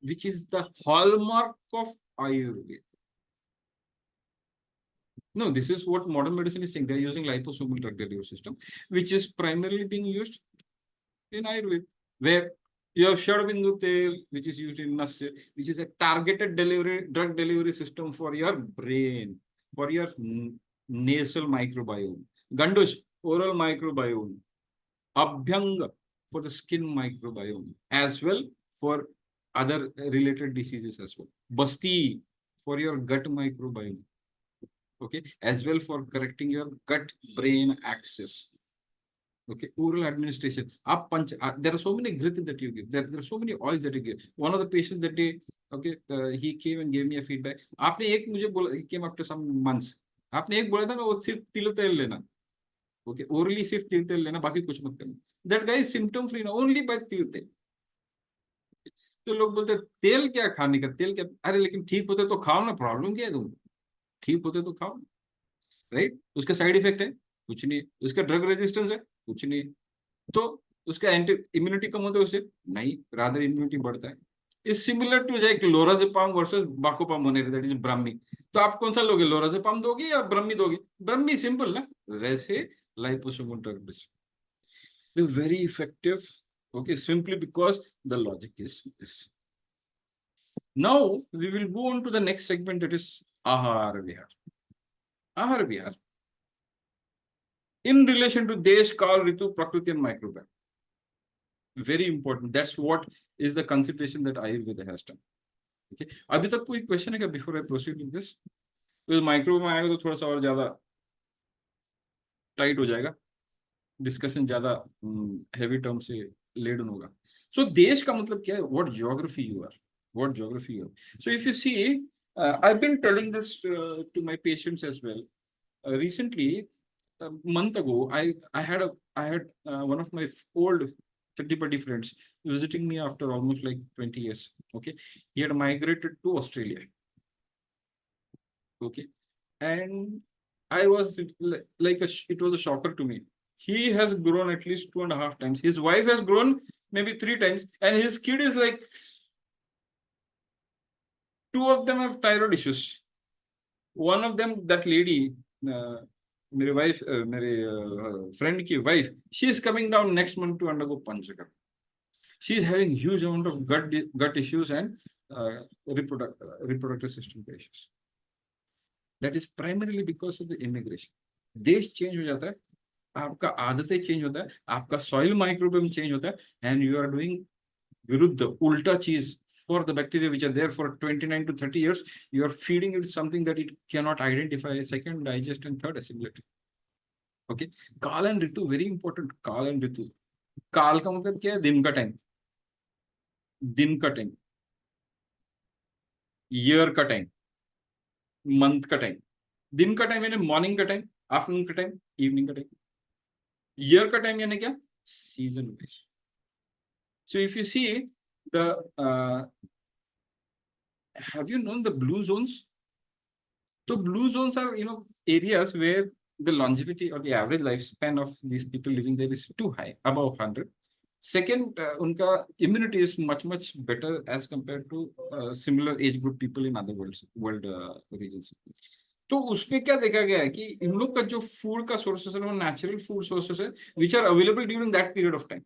which is the hallmark of Ayurveda. No, this is what modern medicine is saying. They're using liposomal drug delivery system, which is primarily being used in Ayurveda, where you have Shadbindu Tel, which is used in Nasya, which is a targeted drug delivery system for your brain, for your nasal microbiome. Gandush, oral microbiome. Abhyanga, for the skin microbiome, as well for other related diseases as well. Basti, for your gut microbiome. Okay, as well for correcting your gut brain axis. Okay, oral administration. There are so many grits that you give. There are so many oils that you give. One of the patients that day, okay, he came and gave me a feedback. आपने एक मुझे बोला, he came after some months. आपने एक बोला था ना, वो सिर्फ तिल तेल लेना. Okay, orally सिर्फ तिल तेल लेना, बाकी कुछ मत करना. That guy is symptom free now only by तिल तेल. तो लोग बोलते तेल क्या खाने का, तेल क्या, अरे लेकिन ठीक होते तो खाओ ना, प्रॉब्लम क्या है तुम, ठीक होते तो खाओ, राइट. उसका साइड इफेक्ट है कुछ नहीं, उसका ड्रग रेजिस्टेंस है कुछ नहीं, तो उसका एंटी इम्यूनिटी कम होता है उससे नहीं, रादर इम्यूनिटी बढ़ता है. Is similar to like lorazepam versus bacopa monnieri, that is brahmi. तो आप कौन सा लोगे, लोराजेपाम दोगे या ब्राह्मी दोगे? ब्राह्मी सिंपल ना. वैसे liposomal drug very effective. Okay, simply because the logic is this. Now we will go on to the next segment, that is Ahar-Vihar. Ahar-Vihar in relation to Desh, Kal, Ritu, Prakriti and microbiome. Very important. That's what is the consideration that Ayurveda has done. Okay. अभी तक कोई question है क्या before I proceed with this? तो microbiome आएगा तो थोड़ा सा और ज्यादा टाइट हो जाएगा, डिस्कशन ज्यादा हेवी टर्म से लेडन होगा. सो देश का मतलब क्या है? What geography you are, what geography you are. So if you see, I have been telling this to my patients as well. Recently, a month ago, I had one of my old 30-party friends visiting me after almost like 20 years. Okay, he had migrated to Australia. Okay, and I was like it was a shocker to me. He has grown at least 2.5 times. His wife has grown maybe 3 times, and his kid is like, two of them have thyroid issues. One of them, that lady, मेरे wife, मेरे friend की wife, she is coming down next month to undergo Panchakar. She is having huge amount of gut issues and reproductive system issues. That is primarily because of the immigration. देश change हो जाता है, आपका आदतें change होता है, आपका soil microbiome change होता है, एंड यू आर डूइंग विरुद्ध उल्टा चीज. For the bacteria which are there for 29 to 30 years, you are feeding it something that it cannot identify, second, digest, and third, assimilate. Okay, Kal and Ritu, very important. Kal and Ritu. काल का मतलब क्या है? दिन का time, दिन का time, year का टाइम, मंथ का टाइम. दिन का टाइम यानी मॉर्निंग का टाइम, आफ्टरनून का टाइम, इवनिंग का टाइम. ईयर का टाइम यानी क्या? Season wise. So if you see the have you known the blue zones? So blue zones are, areas where the longevity or the average lifespan of these people living there is too high, above 100. Second, unka immunity is much better as compared to similar age group people in other world regions. तो उसमें क्या देखा गया है कि इन लोग का जो फूड का सोर्सेस है वो नेचुरल फूड सोर्सेस है which are available during that period of time.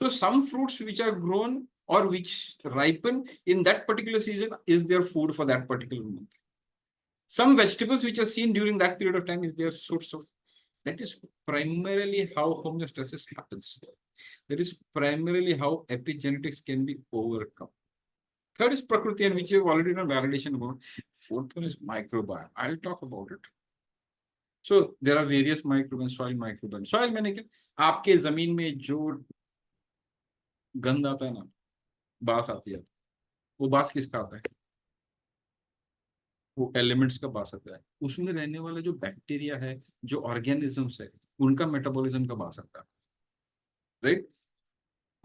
So some fruits which are grown or which ripen in that particular season is their food for that particular month. Some vegetables which are seen during that period of time is their source of. That is primarily how homeostasis happens. That is primarily how epigenetics can be overcome. Third is Prakriti, and which you have already done validation about. Fourth one is microbiome. I'll talk about it. So there are various microbiomes, soil microbiome. Soil मैंने क्या? आपके जमीन में जो गंद आता है ना, बास आती है, वो बास किसका आता है? वो एलिमेंट्स का बास आता है. उसमें रहने वाले जो बैक्टीरिया है, जो ऑर्गेनिजम्स है, उनका मेटाबॉलिज्म का बास आता है. राइट.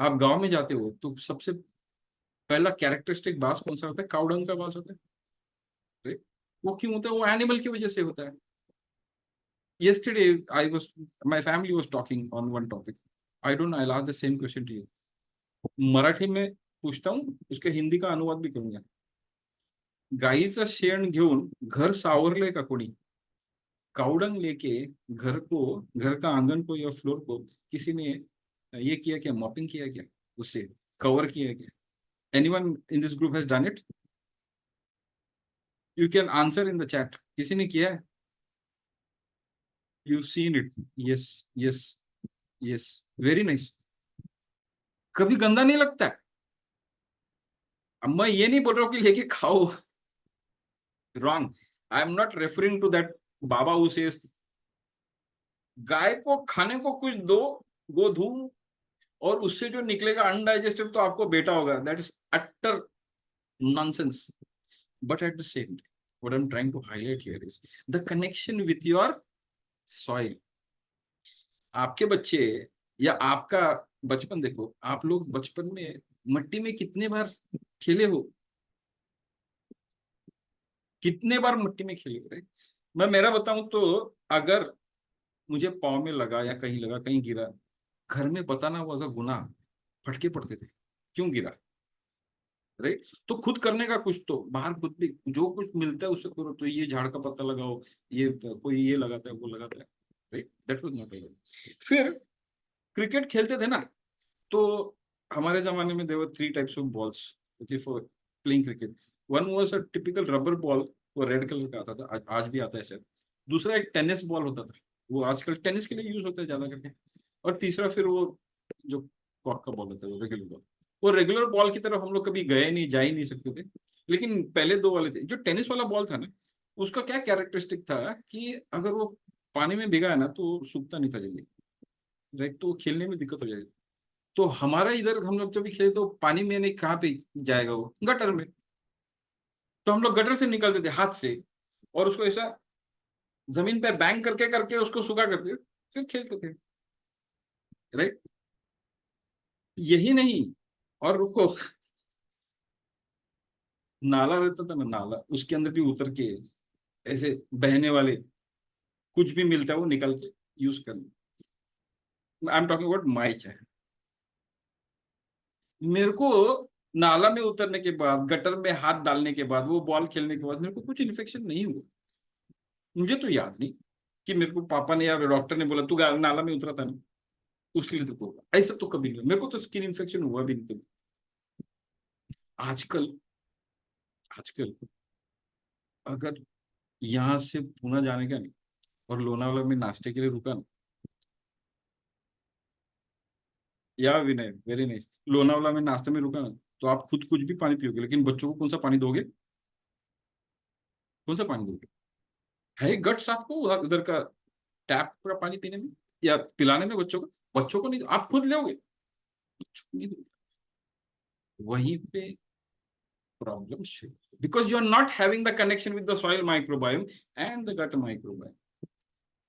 आप गांव में जाते हो तो सबसे पहला कैरेक्टरिस्टिक बास कौन सा होता है? काउडंग का बास होता है. राइट. वो क्यों होता है? वो एनिमल की वजह से होता है. yesterday my family was talking on one topic. I don't know, I'll ask the same question to you. Marathi में पूछता हूँ, उसके हिंदी का अनुवाद भी करूंगा. गाईचं शेण घेऊन घर सावरले का कोणी? कावडंग लेके घर का आंगन को या फ्लोर को किसी ने ये किया क्या, मॉपिंग किया क्या, उससे कवर किया क्या? Anyone in this group has done it? You can answer in the chat. किसी ने किया है? You seen it? Yes, yes, yes, very nice. कभी गंदा नहीं लगता है. अब मैं ये नहीं बोल रहा हूँ कि लेके खाओ. Wrong. I am not referring to that baba who says गाय को खाने को कुछ दो, गोधूम, और उससे जो निकलेगा अनडाइजेस्टेड तो आपको बेटा होगा. That is utter nonsense. But at the same time what I'm trying to highlight here is the connection with your soil. आपके बच्चे या आपका बचपन देखो, आप लोग बचपन में मिट्टी में कितने बार खेले हो? कितने बार मिट्टी में खेले हो? मैं मेरा बताऊं तो अगर मुझे पाँव में लगा या कहीं लगा, कहीं गिरा, घर में बताना वॉज अ गुनाह. फटके पड़ते थे. क्यों गिरा? राइट. तो खुद करने का कुछ, तो बाहर खुद भी जो कुछ मिलता है उससे करो. तो ये झाड़ का पत्ता लगाओ, ये कोई ये लगाता है, वो लगाता है. Right. That was not allowed. फिर क्रिकेट खेलते थे ना, तो हमारे जमाने में देवर 3 types of balls for playing cricket. One was a typical rubber ball, वो रेड कलर का आता था, आज भी आता है शायद. दूसरा एक टेनिस बॉल होता था, वो आजकल टेनिस के लिए यूज होता है ज्यादा करके. और तीसरा फिर वो जो कॉक का बॉल होता है, वो रेगुलर बॉल. वो रेगुलर बॉल की तरफ हम लोग कभी गए नहीं, जा ही नहीं सकते थे. लेकिन पहले 2 वाले थे. जो टेनिस वाला बॉल था ना, उसका क्या कैरेक्टरिस्टिक था कि अगर वो पानी में भिगा है ना तो सूखता नहीं था जल्दी. राइट. तो खेलने में दिक्कत हो जाएगी. तो हमारा इधर हम लोग जब भी खेले तो पानी में नहीं, कहाँ पे जाएगा वो, गटर में. तो हम लोग गटर से निकलते थे हाथ से, और उसको ऐसा जमीन पे बैंग करके करके उसको सूखा करके फिर खेलते थे. राइट. यही नहीं, और रुको, नाला रहता था ना, नाला, उसके अंदर भी उतर के ऐसे बहने वाले कुछ भी मिलता है वो निकल के यूज करना. I am talking about my child. मेरे को नाला में उतरने के बाद, गटर में हाथ डालने के बाद, वो बॉल खेलने के बाद मेरे को कुछ इन्फेक्शन नहीं हुआ. मुझे तो याद नहीं कि मेरे को पापा ने या डॉक्टर ने बोला तू नाला में उतरा था ना, उसके लिए तो होगा. ऐसा तो कभी नहीं हुआ. मेरे को तो स्किन इन्फेक्शन हुआ भी नहीं. आजकल आजकल अगर यहाँ से पुणे जाने का नहीं, और लोनावाला में नाश्ते के लिए रुका ना, या विनय वेरी नाइस, लोनावाला में नाश्ते में रुका ना, तो आप खुद कुछ भी पानी पियोगे, लेकिन बच्चों को कौन सा पानी दोगे? कौन सा पानी दोगे? है गट्स आपको उधर का टैप का पानी पीने में या पिलाने में बच्चों को? बच्चों को नहीं, आप खुद लोगे, बच्चों को नहीं दोगे. वहीं पे problem, because you are not having the connection with the soil microbiome and the gut microbiome.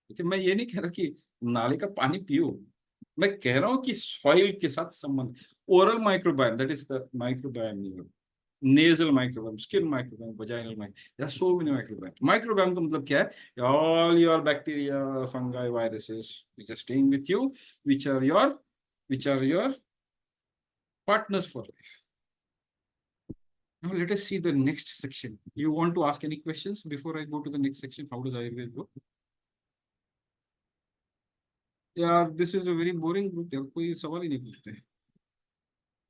ठीक है. मैं ये नहीं कह रहा कि नाले का पानी पियो. मैं कह रहा हूँ कि सॉइल के साथ संबंध. Oral microbiome, that is the microbiome. nasal microbiome, skin microbiome, vaginal microbiome. There are so many microbiome. Microbiome का मतलब क्या है? All your bacteria, fungi, viruses which are staying with you, which are your partners for life. Now let us see the next section. You want to ask any questions before I go to the next section? How does Ayurveda go? यार this is a very boring group यार, कोई सवाल ही नहीं पूछते.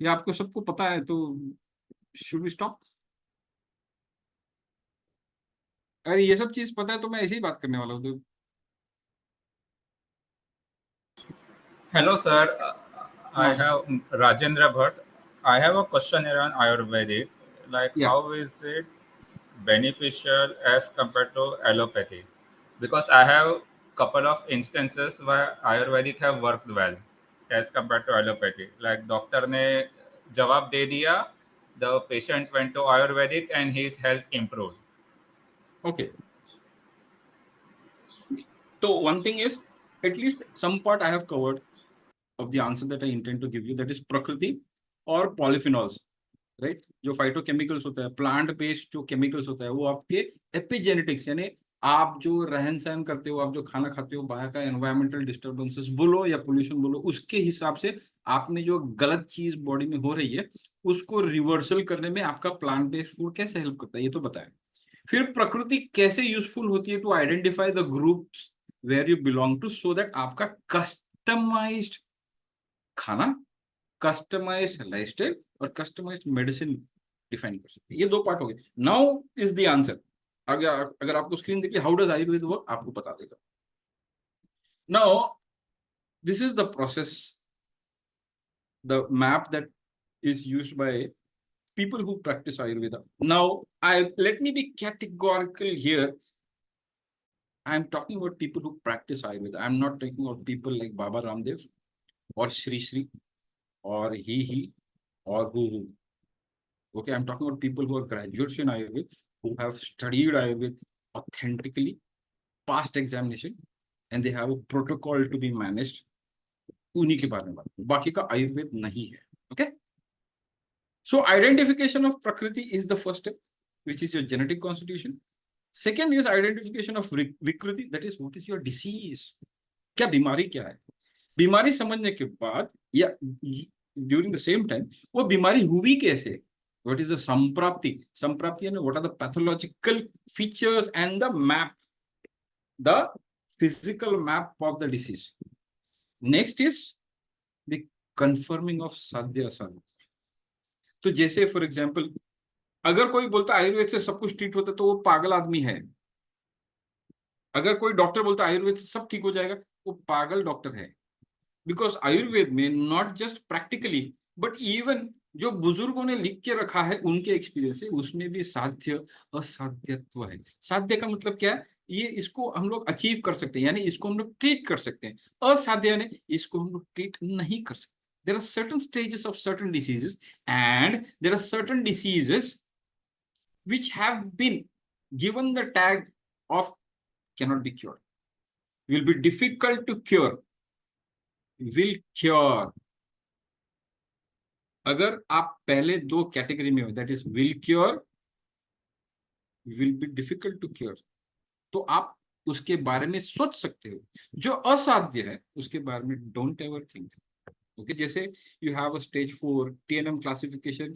ये आपको सबको पता है तो शुड वी स्टॉप? अरे ये सब चीज पता है तो मैं ऐसे ही बात करने वाला हूँ तो. Hello, sir. I हाँ. have Rajendra Bhatt. I have a question around Ayurvedic. Like, या. how is it beneficial as compared to allopathy? Because I have couple of instances where Ayurvedic have worked well as compared to allopathy. Like, doctor ने जवाब दे दिया, the patient went to Ayurvedic and his health improved. Okay. So one thing is, at least some part I have covered of the answer that I intend to give you, that is prakriti और polyphenols. Right. जो phytochemicals होता है, plant based जो chemicals होता है, वो आपके epigenetics यानी आप जो रहन सहन करते हो, आप जो खाना खाते हो, बाहर का एनवायरमेंटल डिस्टर्बेंसेस बोलो या पोल्यूशन बोलो, उसके हिसाब से आपने जो गलत चीज बॉडी में हो रही है उसको रिवर्सल करने में आपका प्लांट बेस्ड फूड कैसे हेल्प करता है, ये तो बताएं। फिर प्रकृति कैसे यूजफुल होती है to identify the groups where you belong to, so that आपका कस्टमाइज्ड खाना, कस्टमाइज्ड लाइफस्टाइल और कस्टमाइज्ड मेडिसिन डिफाइन कर सकते हैं। ये दो पार्ट हो गए। Now is the answer. अगर अगर आपको स्क्रीन दिख रही, हाउ डज आयुर्वेद वर्क, आपको बता देगा। Now this is the process, the map that is used by people who practice Ayurveda. Now, let me be categorical here. I'm talking about people who practice Ayurveda. I'm not talking about people like Baba Ramdev or Shri Shri or he or who. Okay, I'm talking about people who are graduates in Ayurveda, who have studied Ayurveda authentically, passed examination, and they have a protocol to be managed. उन्हीं के बारे में बात, बाकी का आयुर्वेद नहीं है। Okay, so identification of प्रकृति is the first step, which is your genetic constitution. Second is identification of विकृति, that is what is your disease, क्या बीमारी क्या है। बीमारी समझने के बाद या ड्यूरिंग द सेम टाइम वो बीमारी हुई कैसे, what is the samprapti, samprapti यानी what are the pathological features and the map, the physical map of the disease. Next is the confirming of sadhya asadhya. तो जैसे फॉर एग्जाम्पल, अगर कोई बोलता है आयुर्वेद से सब कुछ ठीक होता है तो वो पागल आदमी है। अगर कोई डॉक्टर बोलता है आयुर्वेद से सब ठीक हो जाएगा, वो पागल डॉक्टर है। बिकॉज आयुर्वेद में not just practically but even जो बुजुर्गों ने लिख के रखा है उनके एक्सपीरियंस से, उसमें भी साध्य असाध्यत्व है। साध्य का मतलब क्या है, ये इसको हम लोग अचीव कर सकते हैं, यानी इसको हम लोग ट्रीट कर सकते हैं। असाध्य यानी इसको हम लोग ट्रीट नहीं कर सकते। there are certain stages of certain diseases and there are certain diseases which have been given the tag of cannot be cured, will be difficult to cure, will cure। अगर आप पहले दो कैटेगरी में हो, that is will cure, will be difficult to cure, तो आप उसके बारे में सोच सकते हो। जो असाध्य है उसके बारे में डोंट एवर थिंक। ओके, जैसे you have a stage 4 TNM classification,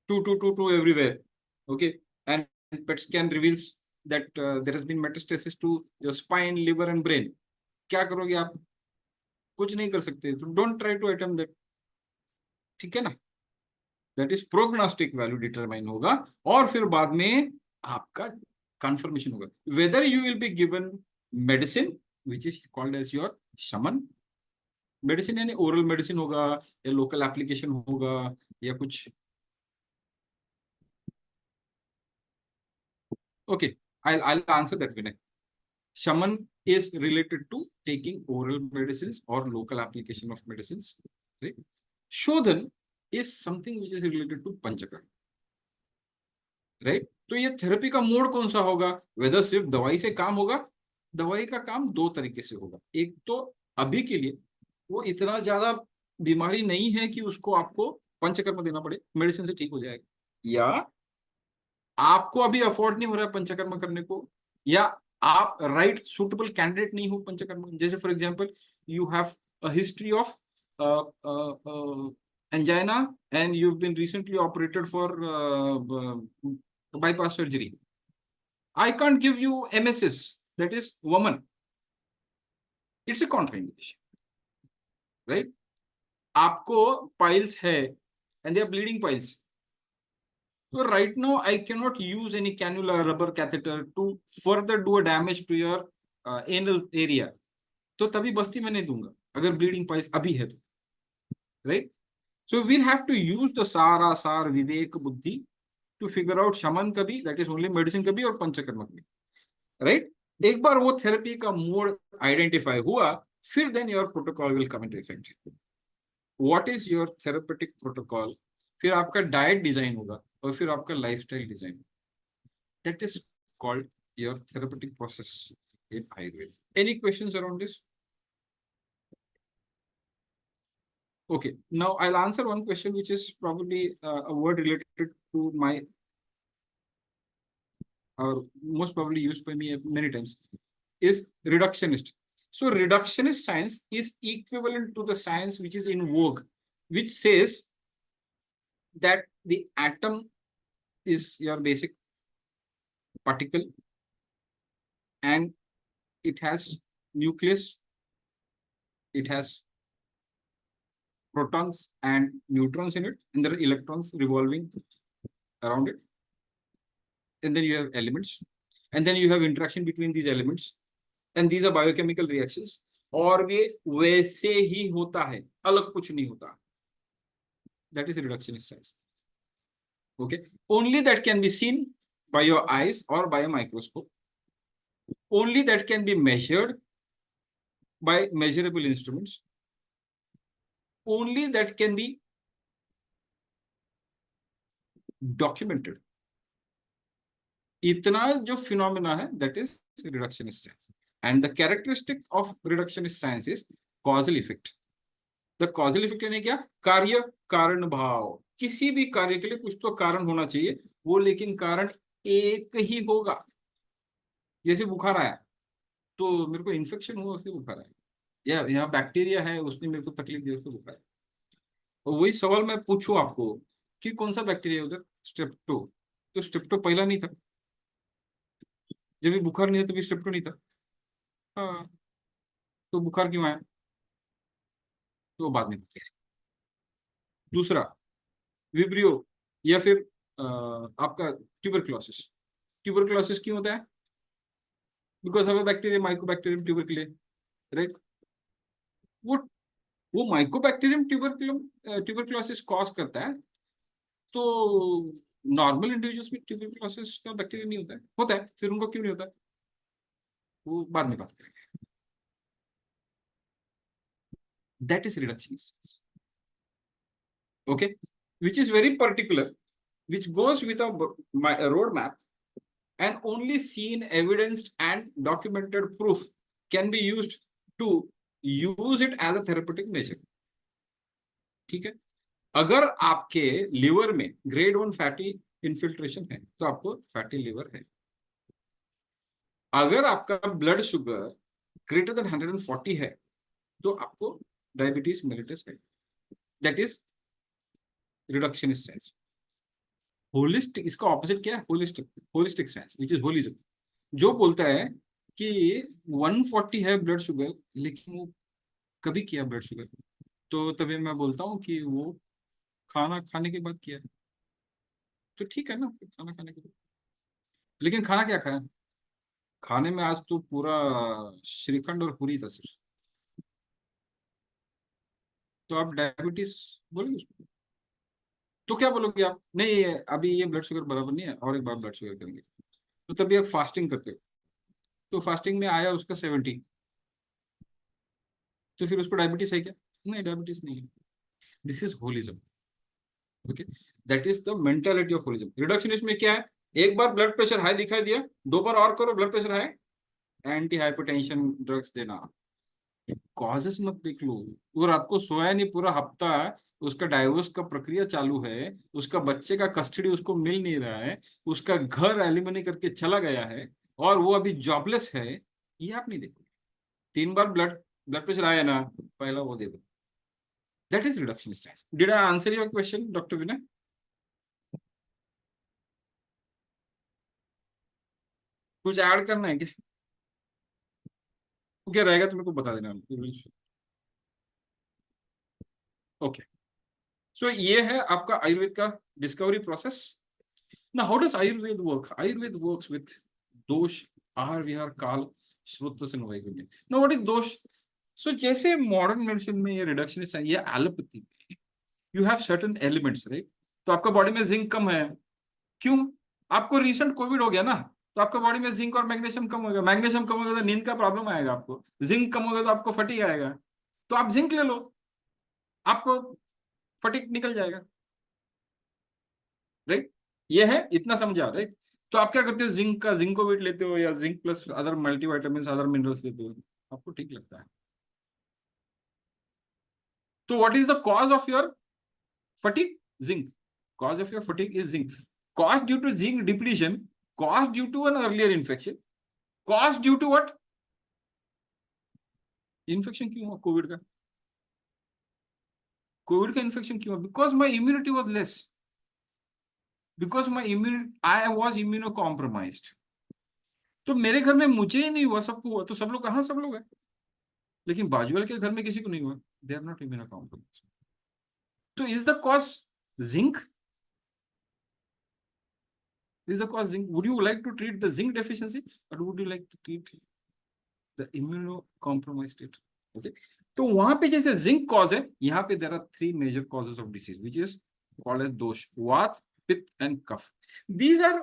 2 everywhere. Okay, and pet scan reveals that there has been metastasis to your spine, liver and brain. क्या करोगे आप, कुछ नहीं कर सकते, तो don't try to attempt that. ठीक है ना, that is prognostic value determine होगा और फिर बाद में आपका कंफर्मेशन होगा whether you will be given medicine which is called as your शमन मेडिसिन, यानी ओरल मेडिसिन होगा या लोकल एप्लीकेशन होगा या कुछ। Okay, I'll answer that, Vinay. Shaman is related to taking oral medicines or local application of medicines, right? Shodhan is something which is related to panchakarma, right. तो ये therapy का mode कौन सा होगा, weather सिर्फ दवाई से काम होगा। दवाई का काम दो तरीके से होगा, एक तो अभी के लिए वो इतना ज्यादा बीमारी नहीं है कि उसको आपको पंचकर्म देना पड़े, मेडिसिन से ठीक हो जाएगा, या आपको अभी अफोर्ड नहीं हो रहा है पंचकर्म करने को, या आप राइट सुटेबल कैंडिडेट नहीं हो पंचकर्म। जैसे for example you have a history of angina and you've been recently operated for bypass surgery. I can't give you MSS, that is woman. It's a contraindication, right? आपको piles है and they are bleeding piles. So right now I cannot use any cannula, rubber catheter to further do a damage to your anal area. तो तभी बस्ती में नहीं दूंगा अगर bleeding piles अभी है तो, right? So we'll have to use the सारा सार विवेक बुद्धि to figure out shaman का भी, that is only medicine का भी, और पंचकर्म का भी, right? एक बार वो थेरेपी का मोड आइडेंटिफाई हुआ, फिर then your protocol will come into effect. What is your therapeutic protocol, फिर आपका डाइट डिजाइन होगा और फिर आपका lifestyle design, that is called your therapeutic process in Ayurveda. Any questions around this? Okay, now I'll answer one question which is probably a word related to my or most probably used by me many times, is reductionist. So reductionist science is equivalent to the science which is in vogue, which says that the atom is your basic particle and it has nucleus, it has protons and neutrons in it, and there are electrons revolving around it. And then you have elements, and then you have interaction between these elements, and these are biochemical reactions. और वे वैसे ही होता है, अलग कुछ नहीं होता. That is reductionist science. Okay, only that can be seen by your eyes or by a microscope. Only that can be measured by measurable instruments. Only that can be documented. इतना जो phenomena है, that is reductionist science. And the characteristic of reductionist science is causal effect. The causal effect यानी क्या? कार्य कारण भाव. किसी भी कार्य के लिए कुछ तो कारण होना चाहिए, वो लेकिन कारण एक ही होगा. जैसे बुखार आया तो मेरे को इन्फेक्शन हुआ, उससे बुखार आया, या यहाँ बैक्टीरिया है उसने मेरे को तकलीफ दी, उससे बुखार आया. और वही सवाल मैं पूछूं आपको कि कौन सा बैक्टीरिया उधर? स्ट्रेप्टो. तो स्ट्रेप्टो पहला नहीं था, जब भी बुखार नहीं था तभी स्ट्रेप्टो नहीं था. हाँ, तो बुखार क्यों आया तो बाद में. दूसरा, विब्रियो या फिर आपका ट्यूबरक्लोसिस. ट्यूबरक्लोसिस क्यों होता है? Because of bacteria, mycobacterium tuberculae, right. वो वो माइकोबैक्टीरियम ट्यूबरक्लोसिस कॉज करता है. तो नॉर्मल इंडिविजुअल्स में ट्यूबरक्लोसिस का बैक्टीरिया नहीं होता है, होता है, फिर उनको क्यों नहीं होता? वो बाद में बात करेंगे. That is reductionist. Okay, which is very particular, which goes with a roadmap, and only seen, evidenced, and documented proof can be used to use it as a therapeutic measure. ठीक है. अगर आपके लिवर में grade 1 fatty infiltration है तो आपको fatty liver है. अगर आपका ब्लड शुगर ग्रेटर देन 140 है तो आपको डायबिटीज मेलिटस है. That is reductionist science. Holistic, इसका ऑपोजिट क्या है? Holistic science, which is holism, जो बोलता है कि 140 है ब्लड शुगर, लेकिन वो कभी किया ब्लड शुगर, तो तभी मैं बोलता हूँ कि वो खाना खाने के बाद किया. तो ठीक है ना, खाना खाने के बाद. लेकिन खाना क्या खाया? खाने में आज तो पूरा श्रीखंड और पूरी था सिर्फ. तो आप डायबिटीज बोलोगे उसको? तो क्या बोलोगे आप? नहीं, अभी ये ब्लड शुगर बराबर नहीं है, और एक बार ब्लड शुगर करेंगे. तो तभी आप फास्टिंग करते हो, तो फास्टिंग में आया उसका 70, तो फिर उसको डायबिटीज है क्या? नहीं, डायबिटीज नहीं है. This is holism. Okay, that is the mentality of holism. Reductionist में क्या है? एक बार ब्लड प्रेशर हाई दिखाई दिया, 2 बार और करो blood pressure high, anti hypertension drugs देना. कॉजेस मत देख लो. वो रात को सोया नहीं पूरा हफ्ता, उसका डाइवोर्स का प्रक्रिया चालू है, उसका बच्चे का कस्टडी उसको मिल नहीं रहा है, उसका घर एलिमनी करके चला गया है, और वो अभी जॉबलेस है. ये आप नहीं देखो. 3 बार ब्लड ब्लड प्रेशर आया ना, पहला वो दे दो. That is reduction science. Did I answer your question doctor Vinay? कुछ ऐड करना है क्या? क्या रहेगा तो मेरे को बता देना. ओके, सो ये है आपका आयुर्वेद का discovery process. Now, how does Ayurveda work? Ayurveda works with dosh, ahar, vihar, kal, shrutas and vaigunya. Now, what is dosh? So, जैसे modern medicine में ये reductionist है, ये allopathy में, you have certain elements, right? तो आपका body में zinc कम है. क्यों? आपको रिसेंट कोविड हो गया ना, तो आपका बॉडी में जिंक और मैग्नीशियम कम होगा. मैग्नीशियम कम होगा तो नींद का प्रॉब्लम आएगा आपको. जिंक कम होगा तो आपको फटीग आएगा. तो आप जिंक ले लो, आपको फटीग निकल जाएगा. राइट, ये है, इतना समझा. राइट, तो आप क्या करते हो? जिंक का जिंकोविट लेते हो, या zinc plus other multivitamin, other minerals लेते हो, आपको ठीक लगता है. तो what is the cause of your fatigue? Zinc. Cause of your fatigue is zinc. Cause due to zinc depletion, Cause due to an earlier infection. Cause due to what? Infection क्यों हुआ Covid का? Covid का infection क्यों हुआ? Because my immunity was less, because my immunity, I was immuno compromised. तो मेरे घर में मुझे ही नहीं हुआ, सबको हुआ, तो सब लोग कहाँ, सब लोग है, लेकिन बाजू वाले के घर में किसी को नहीं हुआ, they are not immuno compromised. तो is the cause zinc? Is the cause zinc? Would you like to treat the zinc deficiency, or would you like to treat the immunocompromised state? Okay. तो वहां पे जैसे zinc cause है, यहाँ पे there are three major causes of disease which is called as dosha, vata, pitta and kapha. These are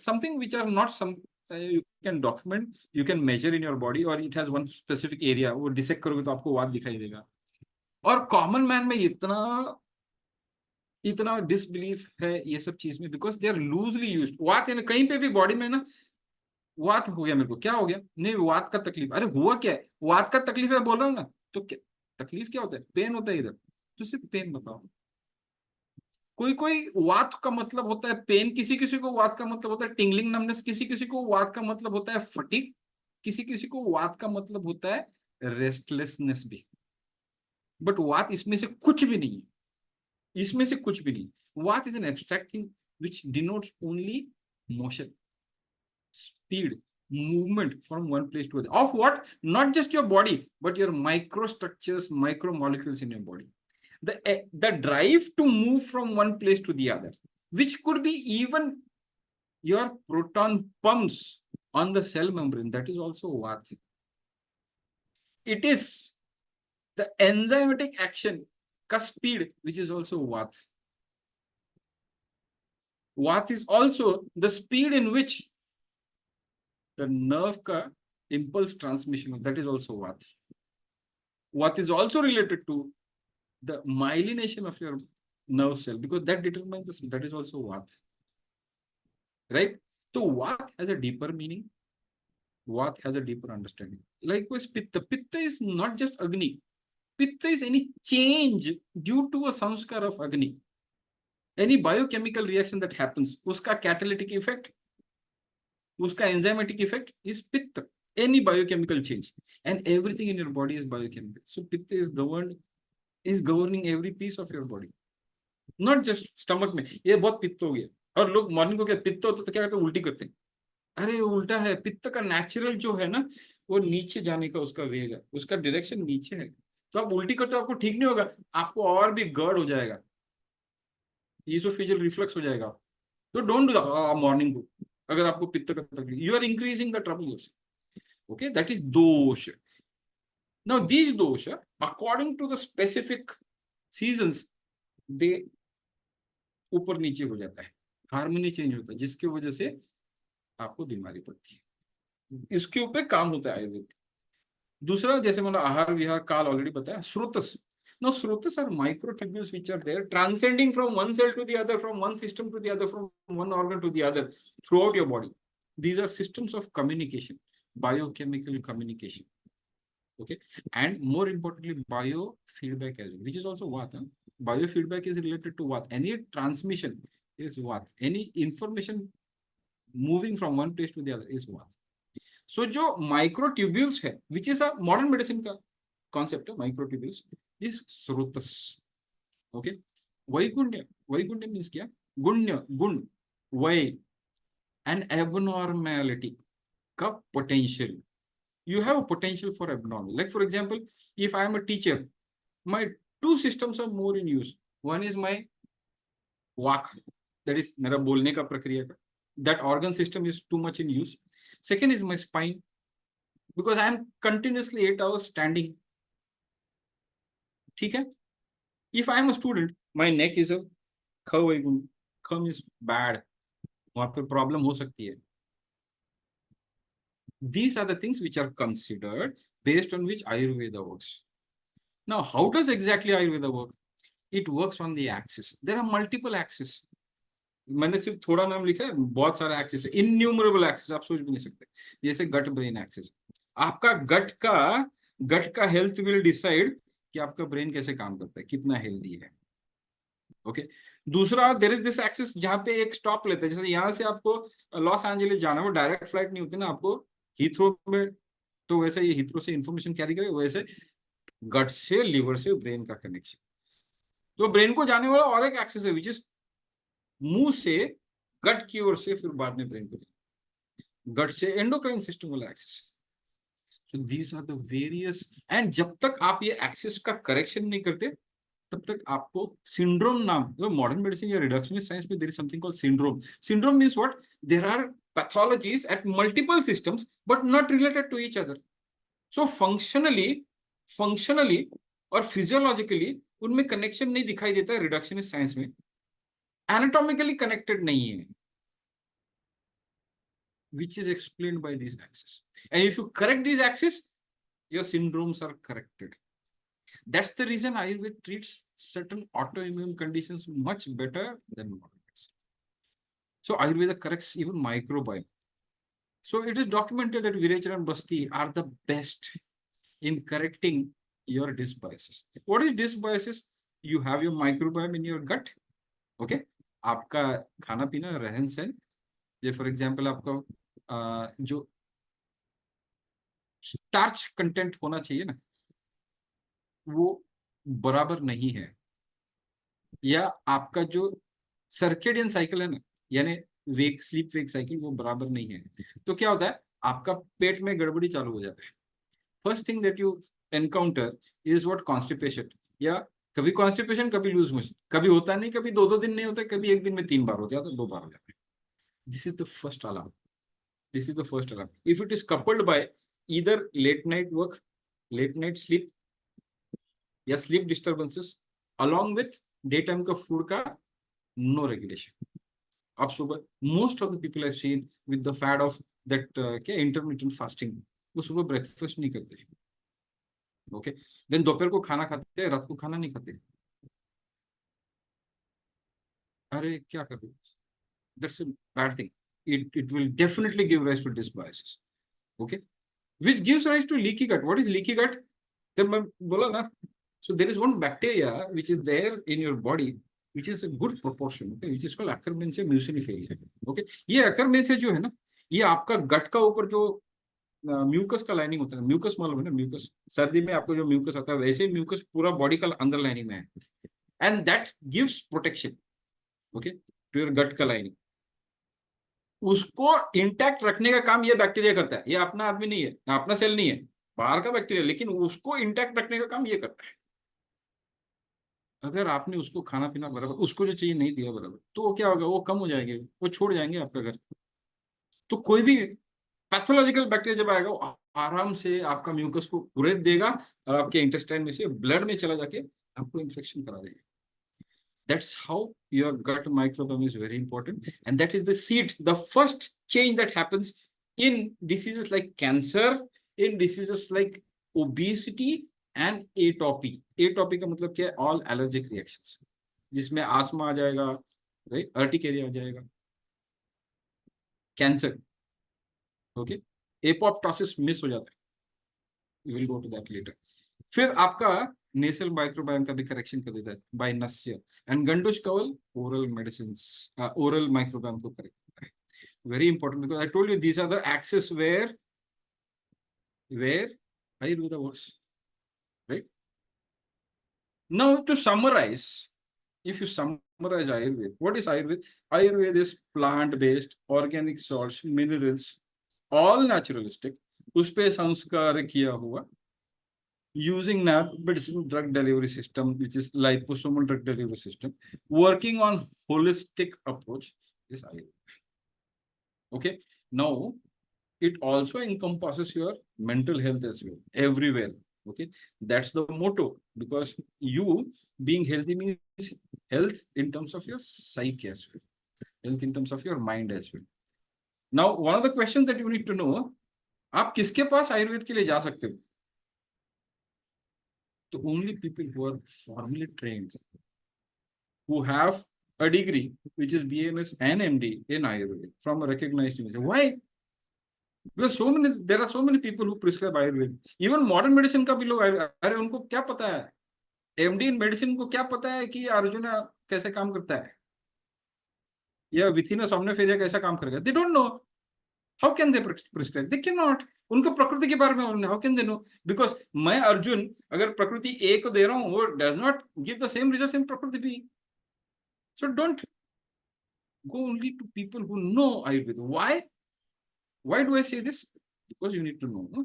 something which are not some you can document, you can measure in your body, or it has one specific area. वो dissect करोगे तो आपको वात दिखाई देगा. और common man में इतना इतना डिसबिलीफ है ये सब चीज में, because they are loosely used. Vata है ना, कहीं पे भी बॉडी में ना, वात हो गया, मेरे को क्या हो गया, नहीं वात का तकलीफ, अरे हुआ क्या है, वात का तकलीफ है बोल रहा हूँ ना, तो क्या तकलीफ, क्या होता है, पेन होता है इधर, तो सिर्फ पेन बताओ. कोई कोई वात का मतलब होता है पेन, किसी किसी को वात का मतलब होता है टिंगलिंग नमनेस, किसी किसी को वात का मतलब होता है फटीग, किसी किसी को वात का मतलब होता है रेस्टलेसनेस भी. बट वात इसमें से कुछ भी नहीं है, इसमें से कुछ भी नहीं. What is an abstract thing which denotes only motion, speed, movement from one place to another. Of what? Not just your body, but your microstructures, micromolecules in your body. The drive to move from one place to the other, which could be even your proton pumps on the cell membrane, that is also Vata. It is the enzymatic action, ka speed, which is also Vata. What is also the speed in which the nerve ka impulse transmission, that is also what. What is also related to the myelination of your nerve cell, because that determines the, that is also what. Right? So what has a deeper meaning. What has a deeper understanding. Likewise, Pitta. Pitta is not just Agni. Pitta is any change due to a samskar of Agni. Any biochemical reaction that happens, uska catalytic effect, uska enzymatic effect is Pitta. Any biochemical change, and everything in your body is biochemical. So Pitta is governing every piece of your body, not just stomach में ये बहुत पित्त हो गया. और लोग morning को क्या पित्त होता तो क्या करते हैं, उल्टी करते हैं. अरे उल्टा है, पित्त का नेचुरल जो है ना, वो नीचे जाने का उसका वेग है, उसका डायरेक्शन नीचे है. तो आप उल्टी करते हो, आपको ठीक नहीं होगा, आपको और भी गर्ड हो जाएगा, ईसोफेजियल रिफ्लक्स हो जाएगा. तो डोंट डू मॉर्निंग को, अगर आपको पित्त का तकलीफ, you are increasing the trouble. Okay, that is dosha. Now these dosha, according to the specific seasons, they ऊपर नीचे हो जाता है, हार्मनी चेंज होता है, जिसकी वजह से आपको बीमारी पड़ती है. इसके ऊपर काम होता है आयुर्वेद. दूसरा, जैसे मतलब आहार विहार काल ऑलरेडी बताया. स्रोतस. Now स्रोतस are microtubules which are there transcending from one cell to the other, from one system to the other, from one organ to the other throughout your body. These are systems of communication, biochemical communication. Okay, and more importantly, biofeedback as well, which is also what. Biofeedback is related to what? Any transmission is what? Any information moving from one place to the other is what. So जो microtubules है, which is a modern medicine का concept है, microtubules is स्रोतस. Okay, वैगुण्य. वैगुण्य means क्या? गुण्य, गुण, वै, an abnormality का potential. You have a potential for abnormal. Like for example, if I am a teacher, my two systems are more in use. One is my walk, that is मेरा बोलने का प्रक्रिया का, that organ system is too much in use. Second is my spine, because I am continuously 8 hours standing. ठीक है. If I am a student, my neck is a खवैगुण. खम is bad, वहां पे प्रॉब्लम हो सकती है. These are the things which are considered based on which Ayurveda works. Now, how does exactly Ayurveda work? It works on the axis. There are multiple axes. मैंने सिर्फ थोड़ा नाम लिखा है, बहुत सारा एक्सिस है, इन्यूमरेबल एक्सिस, आप सोच भी नहीं सकते. जैसे गट ब्रेन एक्सिस. आपका गट का हेल्थ विल डिसाइड कि आपका ब्रेन कैसे काम करता है, कितना हेल्दी है. ओके। दूसरा, देयर इज दिस एक्सिस जहाँ पे एक स्टॉप लेता है, जैसे यहाँ से आपको लॉस एंजलिस जाना है, वो डायरेक्ट फ्लाइट नहीं होती ना, आपको हीथ्रो में, तो वैसे ये हीथ्रो से इंफॉर्मेशन कैरी करे, वैसे गट से लिवर से ब्रेन का कनेक्शन, तो ब्रेन को जाने वाला और एक एक्सेस है, विच इज मुंह से गट की ओर से, फिर बाद में ब्रेन को, गट से एंडोक्राइन सिस्टम वाला access. So these are the various, and जब तक आप ये एक्सेस का करेक्शन नहीं करते, तब तक आपको सिंड्रोम नाम, मॉडर्न मेडिसिन या रिडक्शनिस्ट साइंस में there is something called syndrome. Syndrome means what? There are pathologies at multiple systems but not related to each other. So functionally और physiologically उनमें कनेक्शन नहीं दिखाई देता है रिडक्शनिस्ट साइंस में, एनाटॉमिकली कनेक्टेड नहीं है, which is explained by these axes. And if you correct these axes, your syndromes are corrected. That's the reason Ayurveda treats certain autoimmune conditions much better than modern medicine. So Ayurveda corrects even microbiome. So it is documented that Virechar and Basti are the best in correcting your dysbiosis. What is dysbiosis? You have your microbiome in your gut. Okay? आपका खाना पीना, रहन सहन, ये for example आपका जो starch content होना चाहिए ना, वो बराबर नहीं है, या आपका जो सर्केडियन साइकिल है ना, यानी वेक स्लीप वेक साइकिल, वो बराबर नहीं है, तो क्या होता है, आपका पेट में गड़बड़ी चालू हो जाता है। First thing that you encounter is what? Constipation, या कभी कॉन्स्टिपेशन, कभी लूज मोशन, कभी होता नहीं, कभी दो दो दिन नहीं होता, कभी एक दिन में 3 बार हो जाता है, 2 बार हो जाता है। This is the first alarm, this is the first alarm. If it is coupled by either late night work, late night sleep, या sleep disturbances along with day time का फूड का नो रेगुलेशन। आप सुबह, most of the people I seen with the fad of that क्या intermittent fasting, वो सुबह breakfast नहीं करते, ओके, देन दोपहर को खाना खाते हैं, रात को खाना नहीं खाते। अरे क्या कर रहे हो? That's a bad thing, it will definitely give rise to dysbiosis, okay, which gives rise to leaky gut. What is leaky gut? जब मैं बोला ना, so there is one bacteria which is there in your body which is a good proportion, okay, which is called Akkermansia muciniphila, okay। ये Akkermansia जो है ना, ये आपका गट का ऊपर जो म्यूकस का लाइनिंग होता है, म्यूकस मालूम है ना, म्यूकस, सर्दी में आपको जो म्यूकस आता है, वैसे म्यूकस पूरा बॉडी का अंदर लाइनिंग में है, and that gives protection, okay, to your gut का लाइनिंग। उसको इंटैक्ट रखने का काम ये बैक्टीरिया करता है, ये अपना आदमी नहीं है, अपना सेल नहीं है, बाहर का बैक्टीरिया, लेकिन उसको इंटैक्ट रखने का काम ये करता है। अगर आपने उसको खाना पीना बराबर, उसको जो चाहिए नहीं दिया बराबर, तो वो क्या होगा, वो कम हो जाएंगे, वो छोड़ जाएंगे आपका घर। तो कोई भी पैथोलॉजिकल बैक्टीरिया जब आएगा, वो आराम से आपका म्यूकस को उड़ेद देगा, और आपके इंटेस्टाइन में से ब्लड में चला जाके आपको इन्फेक्शन करा देगा। That's how your gut microbiome is very important, and that is the seed, the first change that happens in diseases like cancer, in diseases like obesity and atopy। atopy का मतलब क्या है? All allergic reactions, जिसमें आसमा आ जाएगा, right, urticaria आ जाएगा, cancer, okay, apoptosis miss हो जाता है, will go to that later. फिर आपका नेसल माइक्रोबायोम का भी करेक्शन कर देता है by nasya, and gandush kaval oral medicine, oral microbiome को करेक्ट करता है। Very important, because I told you these are the access where Ayurveda works, right? Now to summarize, if you summarize Ayurveda, what is Ayurveda? Ayurveda is plant-based, organic salts, minerals, all naturalistic, उस पे संस्कार किया हुआ, using medicine drug delivery system, which is liposomal drug delivery system, working on holistic approach is Ayurveda. Okay, now it also encompasses your mental health as well, everywhere. Okay, that's the motto, because you being healthy means health in terms of your psyche as well, health in terms of your mind as well. Now, one of the questions that you need to know, आप किसके पास आयुर्वेद के लिए जा सकते हो? तो only people who are formally trained, who have a degree which is BMS and MD in Ayurveda from a recognized university. Why? Because there are so many people who prescribe Ayurveda. Even modern medicine का भी लोग, अरे उनको क्या पता है MD इन medicine को क्या पता है कि अर्जुन कैसे काम करता है, या विथिन अ सोमनिफेरिया कैसा काम करेगा? They don't know. How can they prescribe? They can not. उनको प्रकृति के बारे में how can they know? Because मैं अर्जुन अगर प्रकृति ए को दे रहा हूं, वो does not give the same result in prakriti B. So don't go only to people who know Ayurveda. Why do I say this? Because you need to know, no?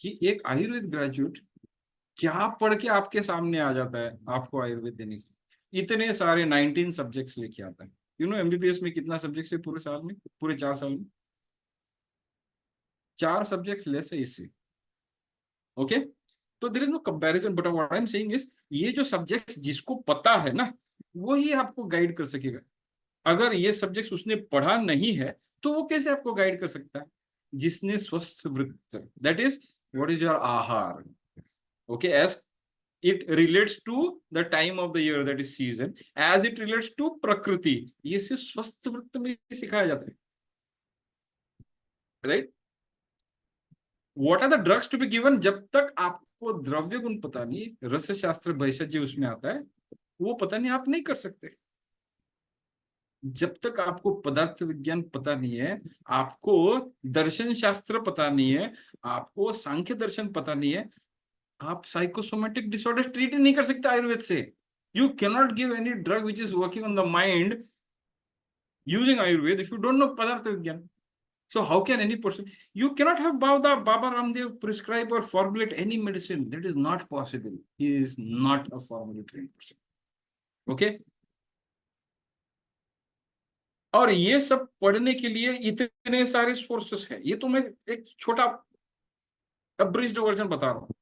कि एक Ayurveda graduate क्या पढ़ के आपके सामने आ जाता है आपको आयुर्वेद देने के, इतने सारे 19 सब्जेक्ट्स लेके आता है। यू नो एमबीबीएस में कितना सब्जेक्ट्स है पूरे साल में, पूरे 4 साल में? 4 सब्जेक्ट्स लेस है इससे। ओके, तो there is no comparison, but what I am saying is ये जो सब्जेक्ट्स जिसको पता है ना, वही आपको गाइड कर सकेगा। अगर ये सब्जेक्ट्स उसने पढ़ा नहीं है तो वो कैसे आपको गाइड कर सकता है? जिसने स्वस्थ वृत्त, that is what is your ahar, okay, as it relates to the time of the year, that is season, as it relates to prakriti, ये सिर्फ स्वस्थ वृत्त में सिखाया जाता है, right? What are the drugs to be given? जब तक आपको द्रव्य गुण पता नहीं, रस शास्त्र भैषज्य उसमें आता है, वो पता नहीं, आप नहीं कर सकते। जब तक आपको पदार्थ विज्ञान पता नहीं है, आपको दर्शन शास्त्र पता नहीं है, आपको सांख्य दर्शन पता नहीं है, आप साइकोसोमेटिक डिसऑर्डर ट्रीट नहीं कर सकते आयुर्वेद से। You cannot give any drug which is working on the mind using Ayurveda if you don't know पदार्थ विज्ञान। So how can any person, you cannot have Baba Ramdev prescribe or formulate any medicine. That is not possible. He is not a formally trained person. Okay? और ये सब पढ़ने के लिए इतने सारे सोर्सेस हैं। ये तो मैं एक छोटा अब्रिज्ड वर्जन बता रहा हूँ।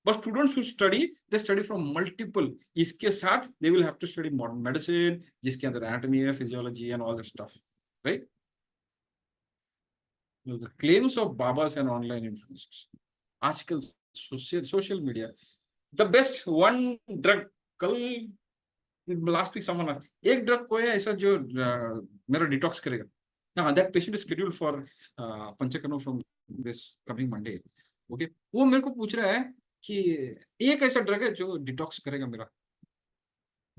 But students who study, they study from multiple, इसके साथ they will have to study modern medicine जिसके अंदर एनाटॉमी है, physiology and all that stuff, right? The claims of Babas and online influencers. आजकल social media, the best one drug, कल last week someone asked, एक drug को है ऐसा जो मेरा डिटॉक्स करेगा। हाँ, that patient is scheduled for panchakarma from this coming Monday. Okay, वो मेरे को पूछ रहा है कि एक ऐसा ड्रग है जो डिटॉक्स करेगा मेरा,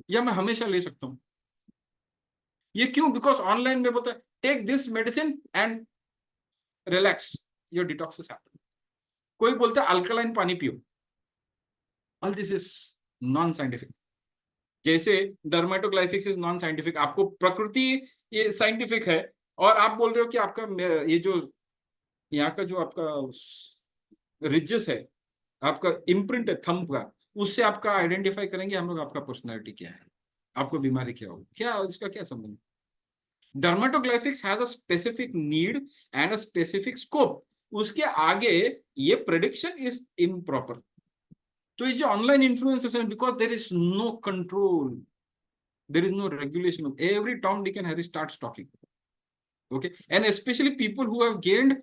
या मैं हमेशा ले सकता हूँ? ये क्यों? बिकॉज ऑनलाइन में बोलता है take this medicine and relax, your detox is happening. कोई बोलता है अल्कलाइन पानी पियो। All this is non scientific. जैसे डर्मेटोग्लाइफिक्स इज नॉन साइंटिफिक, आपको प्रकृति ये साइंटिफिक है, और आप बोल रहे हो कि आपका ये जो यहाँ का जो आपका रिजेस है, आपका इम्प्रिंट है थंब का, उससे आपका आइडेंटिफाई करेंगे हम लोग आपका पर्सनैलिटी क्या है, आपको बीमारी क्या होगी, क्या इसका क्या संबंध? Dermatoglyphics has a specific need and a specific scope, उसके आगे ये प्रेडिक्शन इज इम्प्रॉपर। तो ये जो ऑनलाइन इन्फ्लुएंसर्स हैं, because there is no control, there is no regulation of every Tom, Dick and Harry starts talking. Okay, and especially people who have gained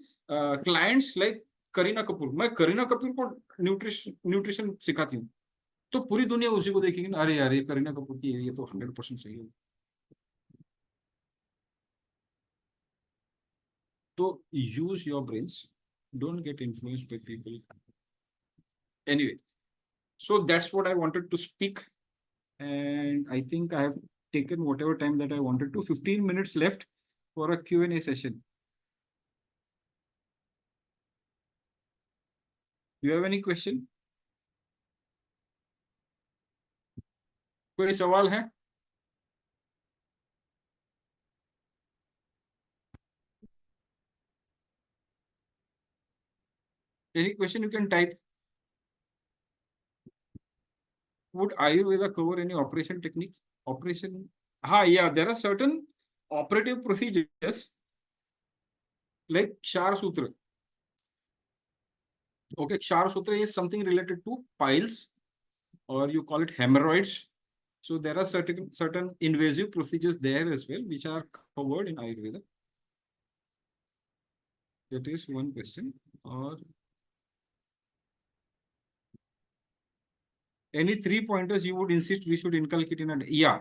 clients like Kareena Kapoor. मैं करीना कपूर को nutrition सिखाती हूँ, तो पूरी दुनिया उसी को देखेगी ना, अरे यार ये करीना कपूर की ये तो 100% सही है। तो use your brains, don't get influenced by people. Anyway, so that's what I wanted to speak, and I think I have taken whatever time that I wanted to. 15 minutes left for a Q&A session. Do you have any question? कोई सवाल है? Any question you can type. Would Ayurveda cover any operation technique? Operation? Yeah, there are certain operative procedures like Kshar Sutra. Okay, Kshar Sutra is something related to piles, or you call it hemorrhoids. So there are certain invasive procedures there as well, which are covered in Ayurveda. That is one question. Or any 3 pointers you would insist we should inculcate in a day? Yeah.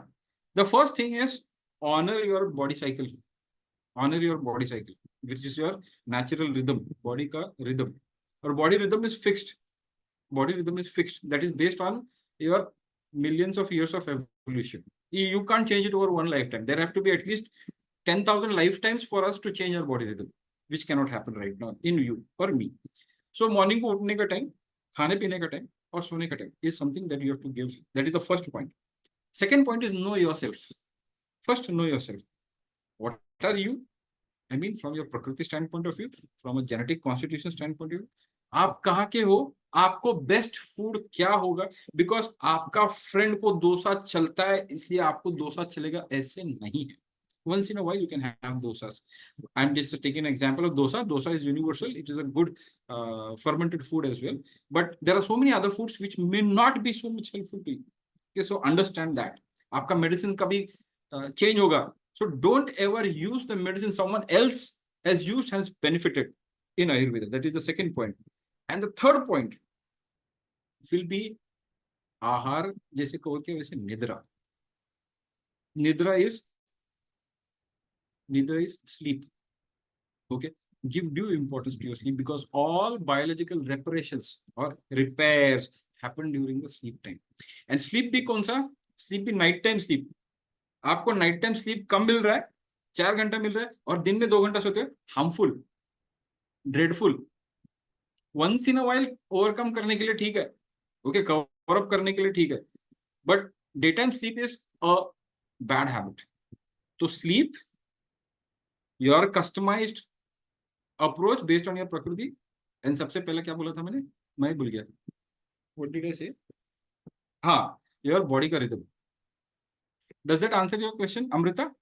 The first thing is honor your body cycle. Honor your body cycle, which is your natural rhythm, body ka rhythm. Or body rhythm is fixed. Body rhythm is fixed. That is based on your millions of years of evolution. You can't change it over one lifetime. There have to be at least 10,000 lifetimes for us to change our body rhythm, which cannot happen right now in you or me. So morning को उठने का time, खाने पीने का time और सोने का time is something that you have to give. That is the first point. Second point is know yourself. First, know yourself. What are you? I mean, from your prakriti standpoint of view, from a genetic constitution standpoint of view, आप कहाँ के हो, आपको best food क्या होगा, because आपका friend को डोसा चलता है इसलिए आपको डोसा चलेगा, ऐसे नहीं है. Once in a while you can have dosas. I'm just taking an example of dosa. Dosa is universal. It is a good fermented food as well. But there are so many other foods which may not be so much helpful to you. Okay, so understand that. आपका medicine कभी change होगा. So don't ever use the medicine someone else has used, has benefited in Ayurveda. That is the second point. And the third point will be आहार, जैसे कहोगे वैसे निद्रा. Nidra is sleep. Okay, give due importance to your sleep because all biological reparations or repairs happen during the sleep time. And sleep भी कौन सा? Sleep भी night time sleep. आपको नाइट टाइम स्लीप कम मिल रहा है, 4 घंटा मिल रहा है, और दिन में 2 घंटा सोते हो, harmful, dreadful. Once in a while overcome करने के लिए ठीक है, ओके, कवर अप करने के लिए ठीक है, but day time sleep is a bad habit. तो sleep your customized approach based on your prakriti. And सबसे पहले क्या बोला था मैंने, मैं भूल गया, व्हाट डिड आई से? हाँ, योर बॉडी का rhythm. Does that answer your question, Amrita?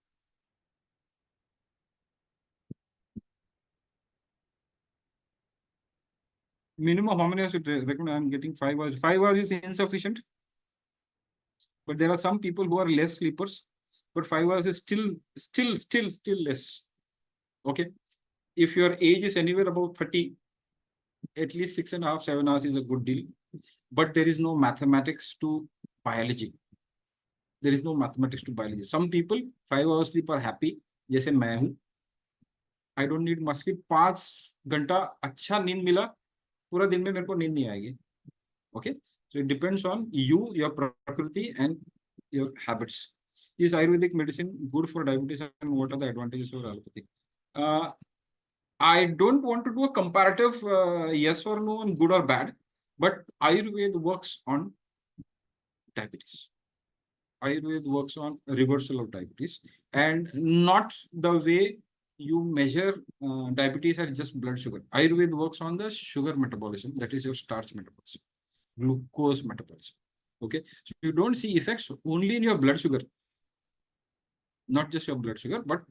Minimum how many hours you recommend? I'm getting 5 hours. 5 hours is insufficient. But there are some people who are less sleepers. But 5 hours is still less. Okay. If your age is anywhere about 30, at least 6.5, 7 hours is a good deal. But there is no mathematics to biology. There is no mathematics to biology. Some people 5 hours sleep are happy. जैसे मैं हूँ. I don't need much sleep. 5 घंटा अच्छा नींद मिला, पूरा दिन में मेरे को नींद नहीं आएगी. Okay, so it depends on you, your prakriti, and your habits. Is Ayurvedic medicine good for diabetes, and what are the advantages of allopathy? I don't want to do a comparative yes or no and good or bad, but Ayurveda works on diabetes. Ayurveda works on reversal of diabetes, and not the way you measure diabetes as just blood sugar. Ayurveda works on the sugar metabolism, that is your starch metabolism, glucose metabolism. Okay, so you don't see effects only in your blood sugar, not just your blood sugar, but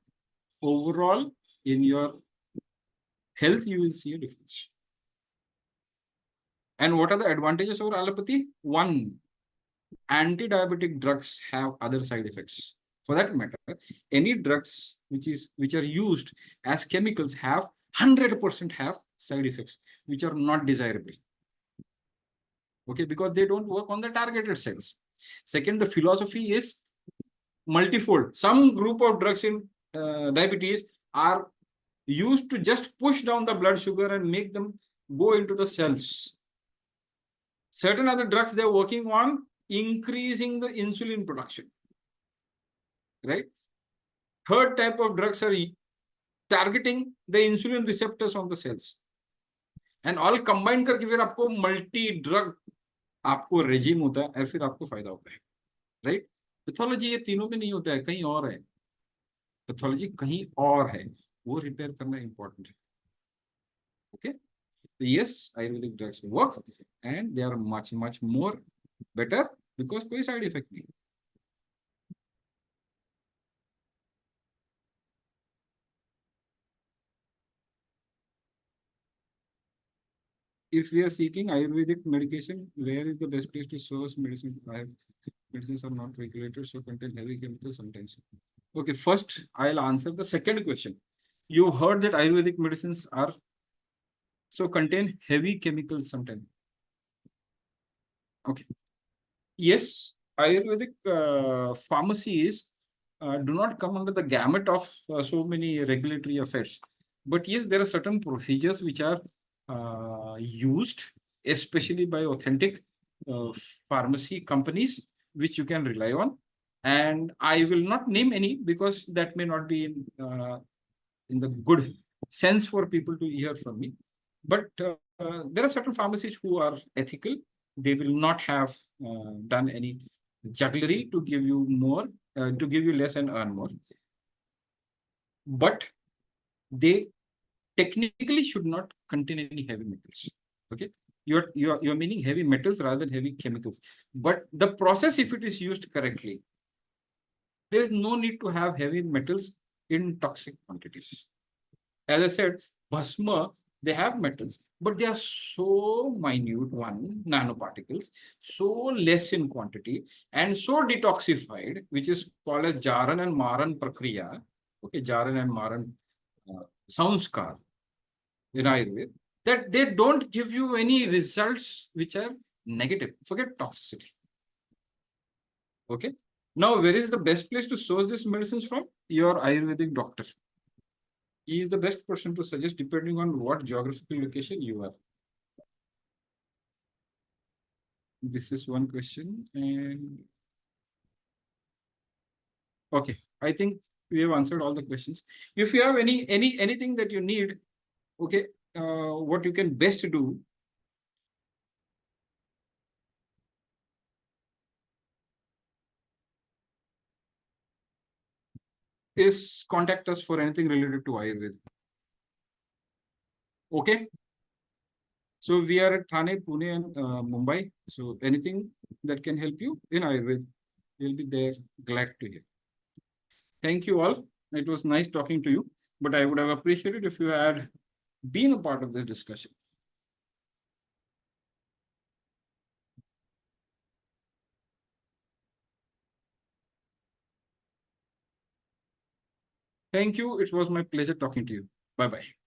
overall in your health, you will see a difference. And what are the advantages over allopathy? One, anti-diabetic drugs have other side effects. For that matter, any drugs which are used as chemicals have 100% have side effects which are not desirable. Okay, because they don't work on the targeted cells. Second, the philosophy is multifold. Some group of drugs in diabetes are used to just push down the blood sugar and make them go into the cells. Certain other drugs they're working on increasing the insulin production, right? Third type of drugs are targeting the insulin receptors on the cells. And all combined करके फिर आपको multi drug आपको regime होता है और फिर आपको फायदा होता है, राइट? पैथोलॉजी ये तीनों में नहीं होता है, कहीं और है. पैथोलॉजी कहीं और है, वो रिपेयर करना इंपॉर्टेंट है. Okay, so yes, Ayurvedic drugs work and they are much more better because कोई साइड इफेक्ट नहीं. If we are seeking Ayurvedic medication, where is the best place to source medicine? Medicines are not regulated, so contain heavy chemicals sometimes. Okay, first I'll answer the second question. You heard that Ayurvedic medicines are so contain heavy chemicals sometimes. Okay. Yes, Ayurvedic pharmacies do not come under the gamut of so many regulatory affairs. But yes, there are certain procedures which are used, especially by authentic uh, pharmacy companies which you can rely on. And I will not name any because that may not be in the good sense for people to hear from me. But there are certain pharmacies who are ethical. They will not have done any jugglery to give you more, to give you less and earn more. But they technically should not contain any heavy metals. Okay, you're meaning heavy metals rather than heavy chemicals. But the process, if it is used correctly, there is no need to have heavy metals in toxic quantities. As I said, bhasma, they have metals, but they are so minute, one nanoparticles, so less in quantity, and so detoxified, which is called as Jaran and Maran Prakriya. Okay, Jaran and Maran Sanskar in Ayurveda, that they don't give you any results which are negative. Forget toxicity. Okay. Now, where is the best place to source these medicines from? Your Ayurvedic doctor. He is the best person to suggest depending on what geographical location you are. This is one question. And okay, I think we have answered all the questions. If you have anything that you need, okay, what you can best do is contact us for anything related to Ayurveda. Okay. So we are at Thane, Pune, and Mumbai. So anything that can help you in Ayurveda, we'll be there. Glad to hear. Thank you all. It was nice talking to you, but I would have appreciated if you had been a part of this discussion. Thank you. It was my pleasure talking to you. Bye bye.